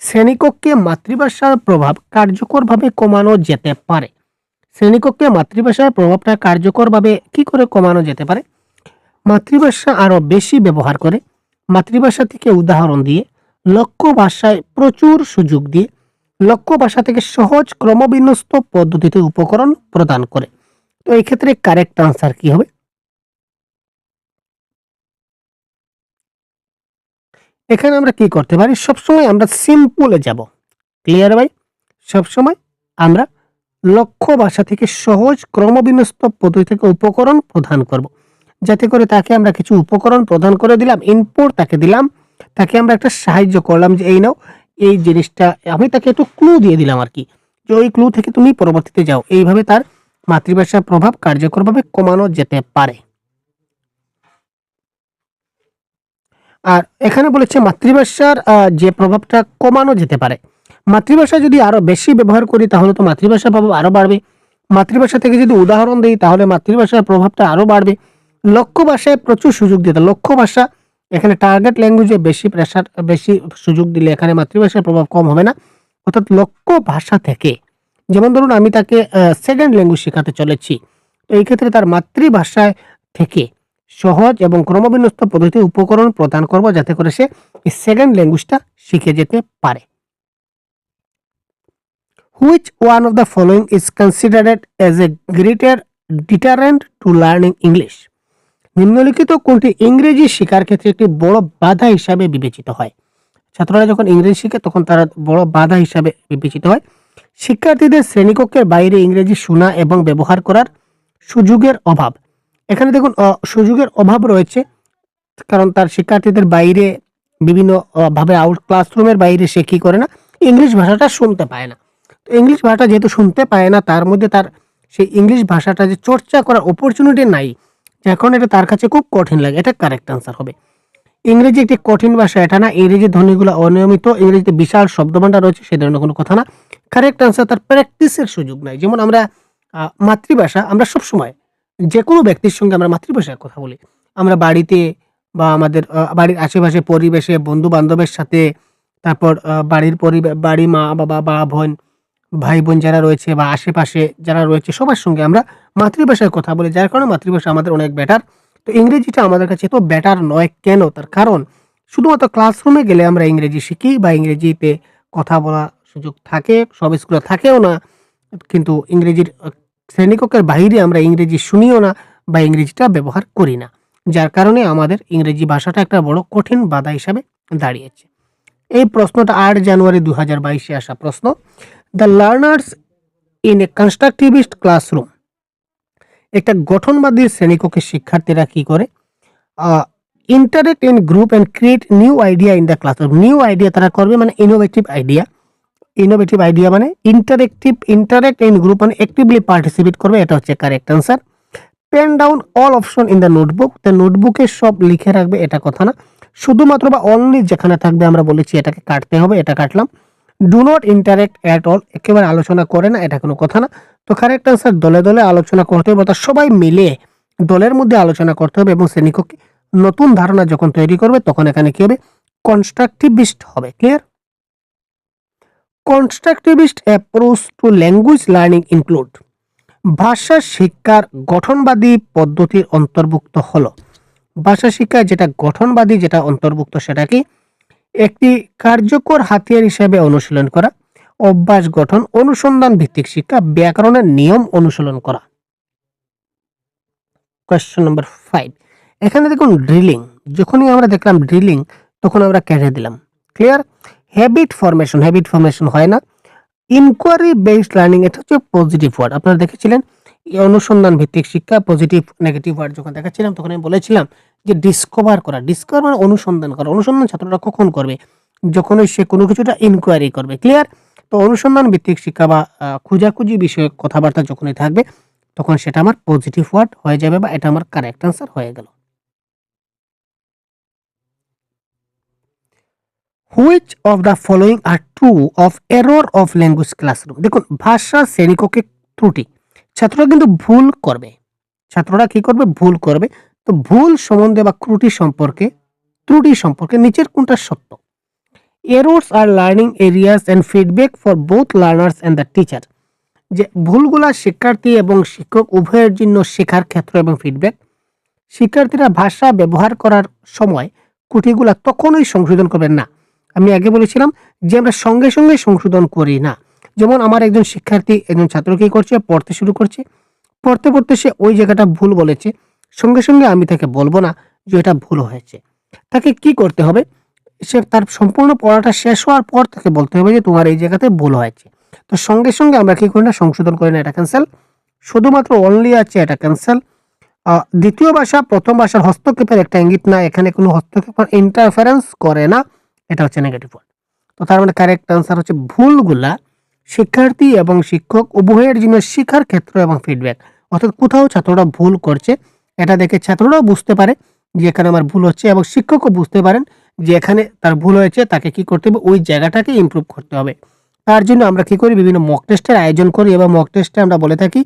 শ্রেণীকক্ষে মাতৃভাষার প্রভাব কার্যকরভাবে কমানো যেতে পারে। শ্রেণীকক্ষে মাতৃভাষার প্রভাবটা কার্যকরভাবে কি করে কমানো যেতে পারে? মাতৃভাষা আরও বেশি ব্যবহার করে, মাতৃভাষা থেকে উদাহরণ দিয়ে, লক্ষ্য ভাষায় প্রচুর সুযোগ দিয়ে, লক্ষ্য ভাষা থেকে সহজ ক্রমবিন্যস্ত পদ্ধতিতে উপকরণ প্রদান করে। তো এই ক্ষেত্রে কারেক্ট আনসার কি হবে? এখানে আমরা কি করতে পারি? সবসময় আমরা সিম্পলে যাব। ক্লিয়ার ভাই? সবসময় আমরা লক্ষ্য ভাষা থেকে সহজ ক্রমবিন্যস্ত পদ্ধতি থেকে উপকরণ প্রদান করব, যাতে করে তাকে আমরা কিছু উপকরণ প্রদান করে দিলাম, ইনপুট তাকে দিলাম, তাকে আমরা একটা সাহায্য করলাম যে এই নাও এই জিনিসটা, আমি তাকে একটু ক্লু দিয়ে দিলাম আর কি, যে ওই ক্লু থেকে তুমি পরবর্তীতে যাও। এইভাবে তার মাতৃভাষার প্রভাব কার্যকরভাবে কমানো যেতে পারে। আর এখানে বলেছে মাতৃভাষার যে প্রভাবটা কমানো যেতে পারে। মাতৃভাষা যদি আরো বেশি ব্যবহার করি, তাহলে তো মাতৃভাষার প্রভাব আরো বাড়বে। মাতৃভাষা থেকে যদি উদাহরণ দিই, তাহলে মাতৃভাষার প্রভাবটা আরো বাড়বে। লক্ষ্য ভাষায় প্রচুর সুযোগ দিতে, লক্ষ্য ভাষা এখানে টার্গেট ল্যাঙ্গুয়েজে বেশি প্রেশার, বেশি সুযোগ দিলে এখানে মাতৃভাষার প্রভাব কম হবে না। অর্থাৎ লক্ষ্য ভাষা থেকে, যেমন ধরুন আমি তাকে সেকেন্ড ল্যাঙ্গুয়েজ শেখাতে চলেছি, তো এই ক্ষেত্রে তার মাতৃভাষায় থেকে সহজ এবং ক্রমবিন্যস্ত পদ্ধতিতে উপকরণ প্রদান করব, যাতে করে সে এই সেকেন্ড ল্যাঙ্গুয়েজটা শিখে যেতে পারে। Which one of the following is considered as a greater deterrent two learning English? নিম্নলিখিত কোনটি ইংরেজি শেখার ক্ষেত্রে একটি বড় বাধা হিসাবে বিবেচিত হয়? ছাত্ররা যখন ইংরেজি শিখে তখন তারা বড় বাধা হিসাবে বিবেচিত হয়। শিক্ষার্থীদের শ্রেণীকক্ষের বাইরে ইংরেজি শোনা এবং ব্যবহার করার সুযোগের অভাব। এখানে দেখুন সুযোগের অভাব রয়েছে, কারণ তার শিক্ষার্থীদের বাইরে বিভিন্ন ভাবে আউট ক্লাসরুমের বাইরে সে কি করে না, ইংলিশ ভাষাটা শুনতে পায় না। তো ইংলিশ ভাষাটা যেহেতু শুনতে পায় না, তার মধ্যে তার সেই ইংলিশ ভাষাটা যে চর্চা করার অপরচুনিটি নাই, এখন এটা তার কাছে খুব কঠিন লাগে। এটা কারেক্ট আনসার হবে। ইংরেজি একটি কঠিন ভাষা এটা না, ইংরেজি ধ্বনিগুলো অনিয়মিত, ইংরেজিতে বিশাল শব্দভাণ্ডার রয়েছে, সে ধরনের কোনো কথা না। কারেক্ট আনসার তার প্র্যাকটিসের সুযোগ নাই। যেমন আমরা মাতৃভাষা, আমরা সবসময় যে কোনো ব্যক্তির সঙ্গে আমরা ভাষায় কথা বলি। আমরা বাড়িতে বা আমাদের বাড়ির আশেপাশে পরিবেশে বন্ধু বান্ধবের সাথে, তারপর বাড়ি মা বাবা বা বোন ভাই বোন যারা রয়েছে বা আশেপাশে যারা রয়েছে সবার সঙ্গে আমরা মাতৃভাষায় কথা বলি, যার কারণে মাতৃভাষা আমাদের অনেক বেটার। তো ইংরেজিটা আমাদের কাছে এত বেটার নয় কেন? তার কারণ শুধুমাত্র ক্লাসরুমে গেলে আমরা ইংরেজি শিখি বা ইংরেজিতে কথা বলার সুযোগ থাকে, সব স্কুলে থাকেও না, কিন্তু ইংরেজির শ্রেণীকক্ষের বাইরে আমরা ইংরেজি শুনিও না বা ইংরেজিটা ব্যবহার করি না, যার কারণে আমাদের ইংরেজি ভাষাটা একটা বড় কঠিন বাধা হিসাবে দাঁড়িয়েছে। এই প্রশ্নটা 8 জানুয়ারি 2022 আসা প্রশ্ন। The learners in a constructivist classroom, একটা গঠনবাদী শ্রেণীকক্ষে শিক্ষার্থীরা কি করে? Interact in group and create new idea in the classroom. New idea তারা করবে, মানে ইনোভেটিভ আইডিয়া। ইনোভেটিভ আইডিয়া মানে ইন্টারেক্ট ইন গ্রুপ মানে অ্যাক্টিভলি পার্টিসিপেট করবে, এটা হচ্ছে correct answer. Pen down all option in the notebook, তো নোটবুকে সব লিখে রাখবে, এটা কথা না। শুধুমাত্র বা অনলি যেখানে থাকবে আমরা বলেছি এটাকে কাটতে হবে, এটা কাটলাম। Do not interact at all, একেবারে আলোচনা করে না, এটা কোনো কথা না। তো কারেক্ট আনসার দলে দলে আলোচনা করতে হবে, অর্থাৎ সবাই মিলে দলের মধ্যে আলোচনা করতে হবে এবং শ্রেণীকক্ষে নতুন ধারণা যখন তৈরি করবে তখন এখানে কি হবে? কনস্ট্রাকটিভিস্ট হবে। Clear? Constructivist approach to language learning include, ভাষা শিক্ষার গঠনবাদী পদ্ধতির অন্তর্ভুক্ত হলো। ভাষা শিক্ষায় যেটা গঠনবাদী, যেটা অন্তর্ভুক্ত সেটা কি? একটি কার্যকর হাতিয়ার হিসেবে অনুশীলন করা, অভ্যাস গঠন, অনুসন্ধান ভিত্তিক শিক্ষা, ব্যাকরণের নিয়ম অনুশীলন করা। কোয়েশ্চেন নাম্বার 5, এখানে দেখুন ড্রিলিং, যখনই আমরা দেখলাম ড্রিলিং তখন আমরা কেটে দিলাম। ক্লিয়ার? হ্যাবিট ফরমেশন হয় না। ইনকোয়ারি বেসড লার্নিং, এটা হচ্ছে পজিটিভ ওয়ার্ড। আপনারা দেখেছিলেন এই অনুসন্ধান ভিত্তিক শিক্ষা, পজিটিভ নেগেটিভ ওয়ার্ড যখন দেখাচ্ছিলাম তখন আমি বলেছিলাম যে ডিসকভার মানে অনুসন্ধান করা। অনুসন্ধান ছাত্ররা কখন করবে? যখনই সে কোনো কিছুটা ইনকোয়ারি করবে। ক্লিয়ার? তো অনুসন্ধান ভিত্তিক শিক্ষা বা খোঁজাখুঁজি বিষয়ক কথাবার্তা যখনই থাকবে তখন সেটা আমার পজিটিভ ওয়ার্ড হয়ে যাবে বা এটা আমার কারেক্ট আনসার হয়ে গেল। Which of the following R true of error of language classroom? দেখুন ভাষা শ্রেণীকক্ষে ত্রুটি, ছাত্ররা কিন্তু ভুল করবে। ছাত্ররা কি করবে? ভুল করবে। তো ভুল সম্বন্ধে বা ত্রুটি সম্পর্কে নিচের কোনটা সত্য? Errors are learning areas and feedback for both learners and the teacher, যে ভুলগুলা শিক্ষার্থী এবং শিক্ষক উভয়ের জন্য শেখার ক্ষেত্র এবং ফিডব্যাক। শিক্ষার্থীরা ভাষা ব্যবহার করার সময় ত্রুটিগুলা তখনই সংশোধন করবেন না। আমি আগে বলেছিলাম যে আমরা সঙ্গে সঙ্গে সংশোধন করি না। যেমন আমার একজন ছাত্র কি করছে? পড়তে শুরু করছে, পড়তে পড়তে সে ওই জায়গাটা ভুল বলেছে, সঙ্গে সঙ্গে আমি তাকে বলবো না যে এটা ভুল হয়েছে। তাকে কি করতে হবে? সে তার সম্পূর্ণ পড়াটা শেষ হওয়ার পর তাকে বলতে হবে যে তোমার এই জায়গাতে ভুল হয়েছে। তো সঙ্গে সঙ্গে আমরা কি করি না? সংশোধন করি না, এটা ক্যান্সেল। শুধুমাত্র অনলি আছে, এটা ক্যান্সেল। দ্বিতীয় ভাষা প্রথম ভাষার হস্তক্ষেপের একটা ইঙ্গিত না, এখানে কোনো হস্তক্ষেপ ইন্টারফারেন্স করে না, এটা হচ্ছে নেগেটিভ ওয়ার্ড। তো তার মানে কারেক্ট আনসার হচ্ছে ভুলগুলা শিক্ষার্থী এবং শিক্ষক উভয়ের জন্য শিক্ষার ক্ষেত্র এবং ফিডব্যাক। অর্থাৎ কোথাও ছাত্ররা ভুল করছে, এটা দেখে ছাত্ররাও বুঝতে পারে যে এখানে আমার ভুল হচ্ছে এবং শিক্ষকও বুঝতে পারেন যে এখানে তার ভুল হয়েছে, তাকে কি করতে হবে? ওই জায়গাটাকে ইমপ্রুভ করতে হবে। তার জন্য আমরা কি করি? বিভিন্ন মক টেস্টের আয়োজন করি এবং মক টেস্টে আমরা বলে থাকি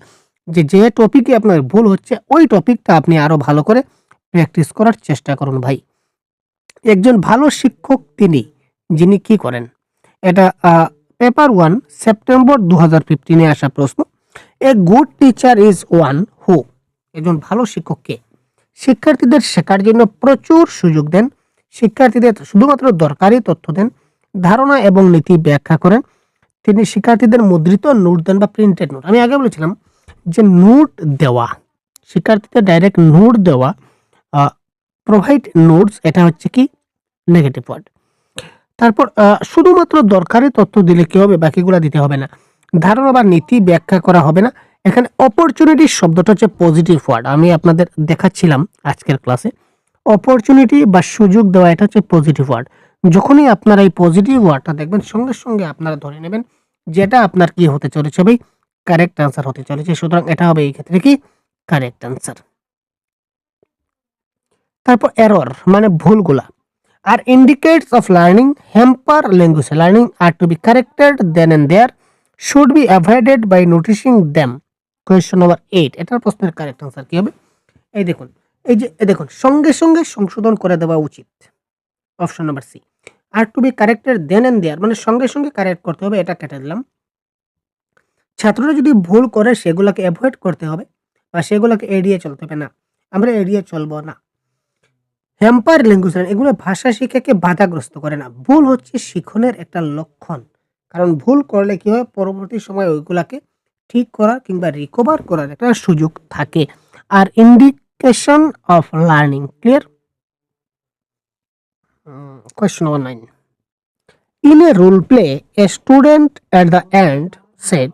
যে টপিকে আপনার ভুল হচ্ছে ওই টপিকটা আপনি আরো ভালো করে প্র্যাকটিস করার চেষ্টা করুন ভাই। একজন ভালো শিক্ষক তিনি যিনি কি করেন। এটা পেপার 1 সেপ্টেম্বর 2015 এ আসা প্রশ্ন। A good teacher is one who. একজন ভালো শিক্ষক কে? শিক্ষার্থীদের শেখার জন্য প্রচুর সুযোগ দেন, শিক্ষার্থীদের শুধুমাত্র দরকারি তথ্য দেন, ধারণা এবং নীতি ব্যাখ্যা করেন, তিনি শিক্ষার্থীদের মুদ্রিত নোট দেন বা প্রিন্টেড নোট। আমি আগে বলেছিলাম যে নোট দেওয়া, শিক্ষার্থীদের ডাইরেক্ট নোট দেওয়া, প্রোভাইড নোটস, এটা হচ্ছে কি নেগেটিভ ওয়ার্ড। তারপর শুধুমাত্র দরকারি তথ্য দিলে কি হবে, বাকিগুলো দিতে হবে না। ধারণা বা নীতি ব্যাখ্যা করা হবে না। এখানে অপরচুনিটি শব্দটা হচ্ছে পজিটিভ ওয়ার্ড, আমি আপনাদের দেখাচ্ছিলাম আজকের ক্লাসে। অপরচুনিটি বা সুযোগ দেওয়া, এটা হচ্ছে পজিটিভ ওয়ার্ড। যখনই আপনারা এই পজিটিভ ওয়ার্ডটা দেখবেন, সঙ্গে সঙ্গে আপনারা ধরে নেবেন যেটা আপনার কি হতে চলেছে ভাই, কারেক্ট আনসার হতে চলেছে। সুতরাং এটা হবে এই ক্ষেত্রে কি কারেক্ট আনসার। তারপর এরর মানে ভুলগুলা, are indicates of learning hamper language learning are to be corrected then and there should be avoided by noticing them. Question number 8, এটার প্রশ্নের কারেক্ট আনসার কি হবে? এই দেখুন, দেখুন, সঙ্গে সঙ্গে সংশোধন করে দেওয়া উচিত, option number C. Are to be corrected then and there মানে সঙ্গে সঙ্গে কারেক্ট করতে হবে, এটা কেটে দিলাম। ছাত্ররা যদি ভুল করে সেগুলোকে অ্যাভয়েড করতে হবে বা সেগুলোকে এড়িয়ে চলতে হবে না, আমরা এড়িয়ে চলবো না। হ্যাম্পার ল্যাঙ্গুয়েজ এগুলো ভাষা শিক্ষাকে বাধাগ্রস্ত করে না। ভুল হচ্ছে শিখনের একটা লক্ষণ, কারণ ভুল করলে কি হয়, পরবর্তী সময় ওইগুলাকে ঠিক করার কিংবা রিকভার করার একটা সুযোগ থাকে। আর indication of learning clear. Question number 9, in a role play a student at the end said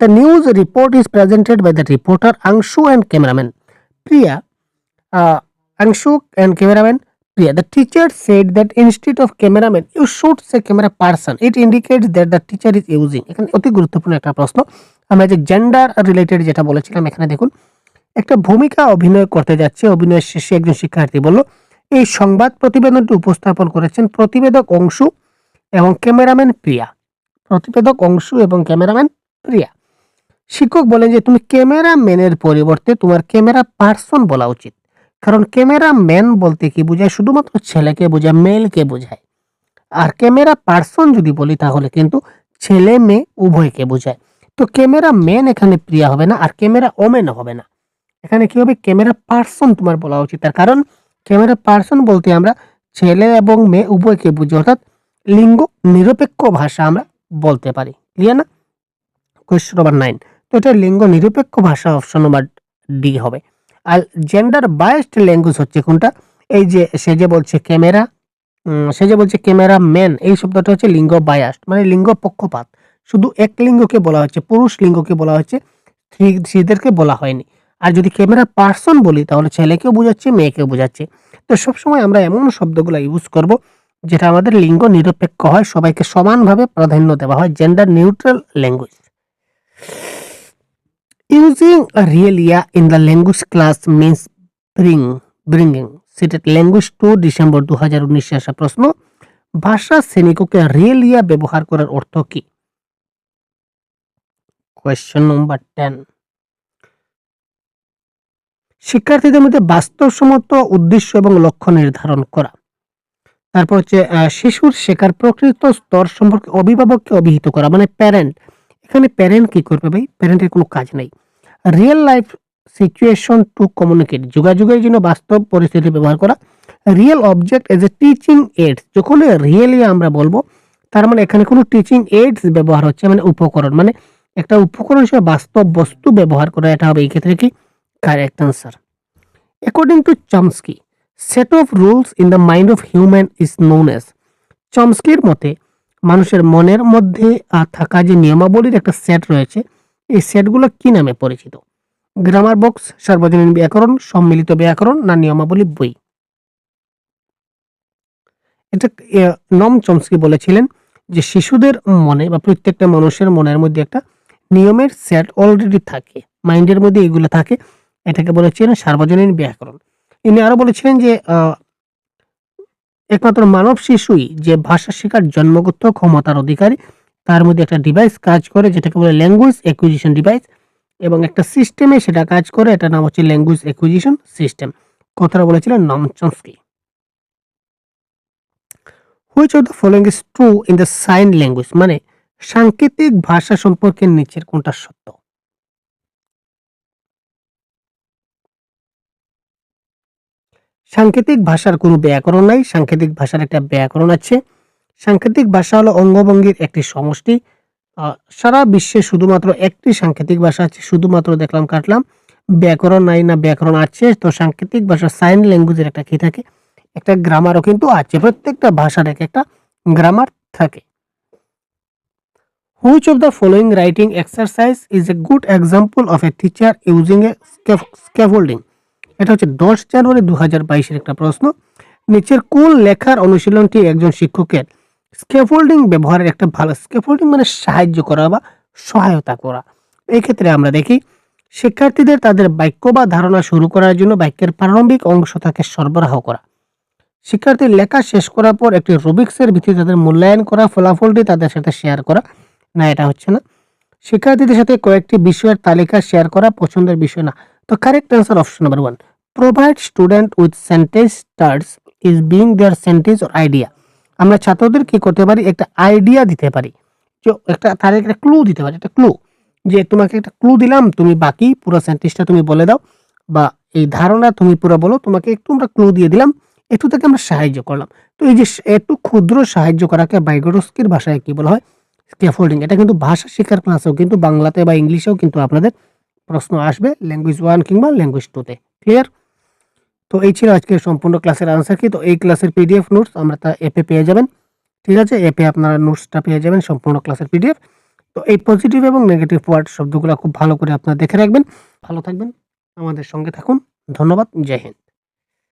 the news report is presented by the reporter Angshu and cameraman Priya. Angshu and cameraman Priya. The teacher said that instead of cameraman, you should say camera person. It indicates that the teacher is using. এখানে অতি গুরুত্বপূর্ণ একটা প্রশ্ন। আমরা যে জেন্ডার রিলেটেড যেটা বলেছিলাম, এখানে দেখুন একটা ভূমিকা অভিনয় করতে যাচ্ছে। অভিনয়ের শেষে একজন শিক্ষার্থী বলল, এই সংবাদ প্রতিবেদনটি উপস্থাপন করেছেন প্রতিবেদক অংশু এবং ক্যামেরাম্যান প্রিয়া। প্রতিবেদক অংশু এবং ক্যামেরাম্যান প্রিয়া। শিক্ষক বলেন যে তুমি ক্যামেরাম্যানের পরিবর্তে তোমার ক্যামেরা পার্সন বলা উচিত, কারণ ক্যামেরাম্যান বলতে কি বোঝায়, শুধুমাত্র ছেলেকে বোঝায়, মেলকে বোঝায়। আর ক্যামেরা পার্সন যদি বলি তাহলে কিন্তু ছেলে মেয়ে উভয়কে বোঝায়। তো ক্যামেরাম্যান এখানে প্রিয়া হবে না, আর ক্যামেরা ওমেন হবে না। এখানে কি হবে, ক্যামেরা পার্সন তোমার বলা উচিত। তার কারণ ক্যামেরা পার্সন বলতে আমরা ছেলে এবং মেয়ে উভয়কে বুঝি, অর্থাৎ লিঙ্গ নিরপেক্ষ ভাষা আমরা বলতে পারি। ক্লিয়ার না? কোয়েশ্চন নাম্বার 9, তো এটা লিঙ্গ নিরপেক্ষ ভাষা, অপশন নাম্বার ডি হবে। আর জেন্ডার বায়াসড ল্যাঙ্গুয়েজ হচ্ছে কোনটা? এই যে সে যে বলছে ক্যামেরা ম্যান, এই শব্দটা হচ্ছে লিঙ্গ বায়াসড মানে লিঙ্গ পক্ষপাত। শুধু এক লিঙ্গকে বলা হচ্ছে, পুরুষ লিঙ্গকে বলা হচ্ছে, স্ত্রীদেরকে বলা হয়নি। আর যদি ক্যামেরা পার্সন বলি তাহলে ছেলেকেও বোঝাচ্ছে, মেয়েকেও বোঝাচ্ছে। তো সবসময় আমরা এমন শব্দগুলো ইউজ করব যেটা আমাদের লিঙ্গ নিরপেক্ষ হয়, সবাইকে সমানভাবে প্রাধান্য দেওয়া হয়, gender neutral language. Using a realia in the language class means bringing সেটা ল্যাঙ্গুয়েজ টু ডিসেম্বর 2019 আসা প্রশ্ন। ভাষা শ্রেণীকক্ষে রিয়েলিয়া ব্যবহার করার অর্থ কি? কোয়েশ্চন নাম্বার 10, শিক্ষার্থীদের মধ্যে বাস্তবসম্মত উদ্দেশ্য এবং লক্ষ্য নির্ধারণ করা। তারপর হচ্ছে শিশুর শেখার প্রকৃত স্তর সম্পর্কে অভিভাবককে অভিহিত করা, মানে প্যারেন্ট। এখানে প্যারেন্ট কি করবে ভাই? প্যারেন্টের কোনো কাজ নেই। Real life situation to communicate, যোগাযোগের জন্য বাস্তব পরিস্থিতি ব্যবহার করা। Real object as a teaching AIDS, যখন রিয়েলি আমরা বলবো তার মানে এখানে কোনো টিচিং এইডস ব্যবহার হচ্ছে, মানে উপকরণ, মানে একটা উপকরণ হিসেবে বাস্তব বস্তু ব্যবহার করা, এটা হবে এই ক্ষেত্রে কি correct answer. According to Chomsky, set of rules in the mind of human is known as. চমস্কির মতে মানুষের মনের মধ্যে থাকা যে নিয়মাবলীর একটা সেট রয়েছে, এই সেটগুলো কি নামে পরিচিত? গ্রামার বক্স, সার্বজনীন ব্যাকরণ, সম্মিলিত ব্যাকরণ, না নিয়মাবলী বই? এটা নম চমস্কি বলেছিলেন যে শিশুদের মনে বা প্রত্যেকটা মানুষের মনের মধ্যে একটা নিয়মের সেট অলরেডি থাকে, মাইন্ডের মধ্যে এগুলো থাকে, এটাকে বলেছিলেন সার্বজনীন ব্যাকরণ। ইনি আরো বলেছিলেন যে একমাত্র মানব শিশুই যে ভাষা শেখার জন্মগত ক্ষমতার অধিকারী, তার মধ্যে একটা ডিভাইস কাজ করে যেটাকে বলে ল্যাঙ্গুয়েজ অ্যাকুইজিশন ডিভাইস, এবং একটা সিস্টেমে সেটা কাজ করে, এটার নাম হচ্ছে ল্যাঙ্গুয়েজ অ্যাকুইজিশন সিস্টেম। কথাটা বলেছিলেন Noam Chomsky. Which of the following is true in the sign language, মানে সাংকেতিক ভাষা সম্পর্কে নিচের কোনটা সত্য? সাংকেতিক ভাষার কোনো ব্যাকরণ নাই, সাংকেতিক ভাষার একটা ব্যাকরণ আছে। সাংকেতিক ভাষা হলো অঙ্গভঙ্গির একটি সমষ্টি। সারা বিশ্বে শুধুমাত্র একটি সাংকেতিক ভাষা আছে, শুধুমাত্র দেখলাম কাটলাম। ব্যাকরণ নাই না ব্যাকরণ আছে? তো সাংকেতিক ভাষা সাইন ল্যাঙ্গুয়েজের একটা কি থাকে, একটা গ্রামারও কিন্তু আছে। প্রত্যেকটা ভাষার এক একটা গ্রামার থাকে। Which of the following writing exercise is a good example of a teacher using a scaffolding? এটা হচ্ছে 10 জানুয়ারি 2022-এর একটা প্রশ্ন। নিচের কোন লেখার অনুশীলনটি একজন শিক্ষকের স্ক্যাফোল্ডিং ব্যবহারের একটা ভালো, স্ক্যাফোল্ডিং মানে সাহায্য করা বা সহায়তা করা। এই ক্ষেত্রে আমরা দেখি শিক্ষার্থীদের তাদের বাক্য বা ধারণা শুরু করার জন্য বাক্যের প্রারম্ভিক অংশ তাকে সরবরাহ করা। শিক্ষার্থীর লেখা শেষ করার পর একটি রুবিক্সের ভিত্তিতে তাদের মূল্যায়ন করা, ফলাফলটি তাদের সাথে শেয়ার করা। না, এটা হচ্ছে না। শিক্ষার্থীদের সাথে কয়েকটি বিষয়ের তালিকা শেয়ার করা পছন্দের বিষয় না। তো correct answer option number 1, provide student with sentence starts is being there sentence or idea. আমরা ছাত্রদের কি করতে পারি, একটা আইডিয়া দিতে পারি, যে একটা তার একটা ক্লু দিতে পারি, একটা ক্লু, যে তোমাকে একটা ক্লু দিলাম, তুমি বাকি পুরো সেন্টেন্সটা তুমি বলে দাও, বা এই ধারণা তুমি পুরো বলো, তোমাকে একটু আমরা ক্লু দিয়ে দিলাম, একটু থেকে আমরা সাহায্য করলাম। তো এই যে একটু ক্ষুদ্র সাহায্য করাকে বাইগরস্কির ভাষায় কি বলা হয়, স্ক্যাফোল্ডিং। এটা কিন্তু ভাষা শেখার ক্লাসেও কিন্তু বাংলাতে বা ইংলিশেও কিন্তু আপনাদের প্রশ্ন আসবে, ল্যাঙ্গুয়েজ 1 কিংবা ল্যাঙ্গুয়েজ 2-তে। ক্লিয়ার? তো এই ছিল আজকের সম্পূর্ণ ক্লাসের আনসার কি। তো এই ক্লাসের পিডিএফ নোটস আমরা তা অ্যাপে পেয়ে যাবেন। ঠিক আছে, অ্যাপে আপনারা নোটসটা পেয়ে যাবেন, সম্পূর্ণ ক্লাসের পিডিএফ। তো এই পজিটিভ এবং নেগেটিভ ওয়ার্ড শব্দগুলো খুব ভালো করে আপনারা দেখে রাখবেন। ভালো থাকবেন, আমাদের সঙ্গে থাকুন। ধন্যবাদ। জয় হিন্দ।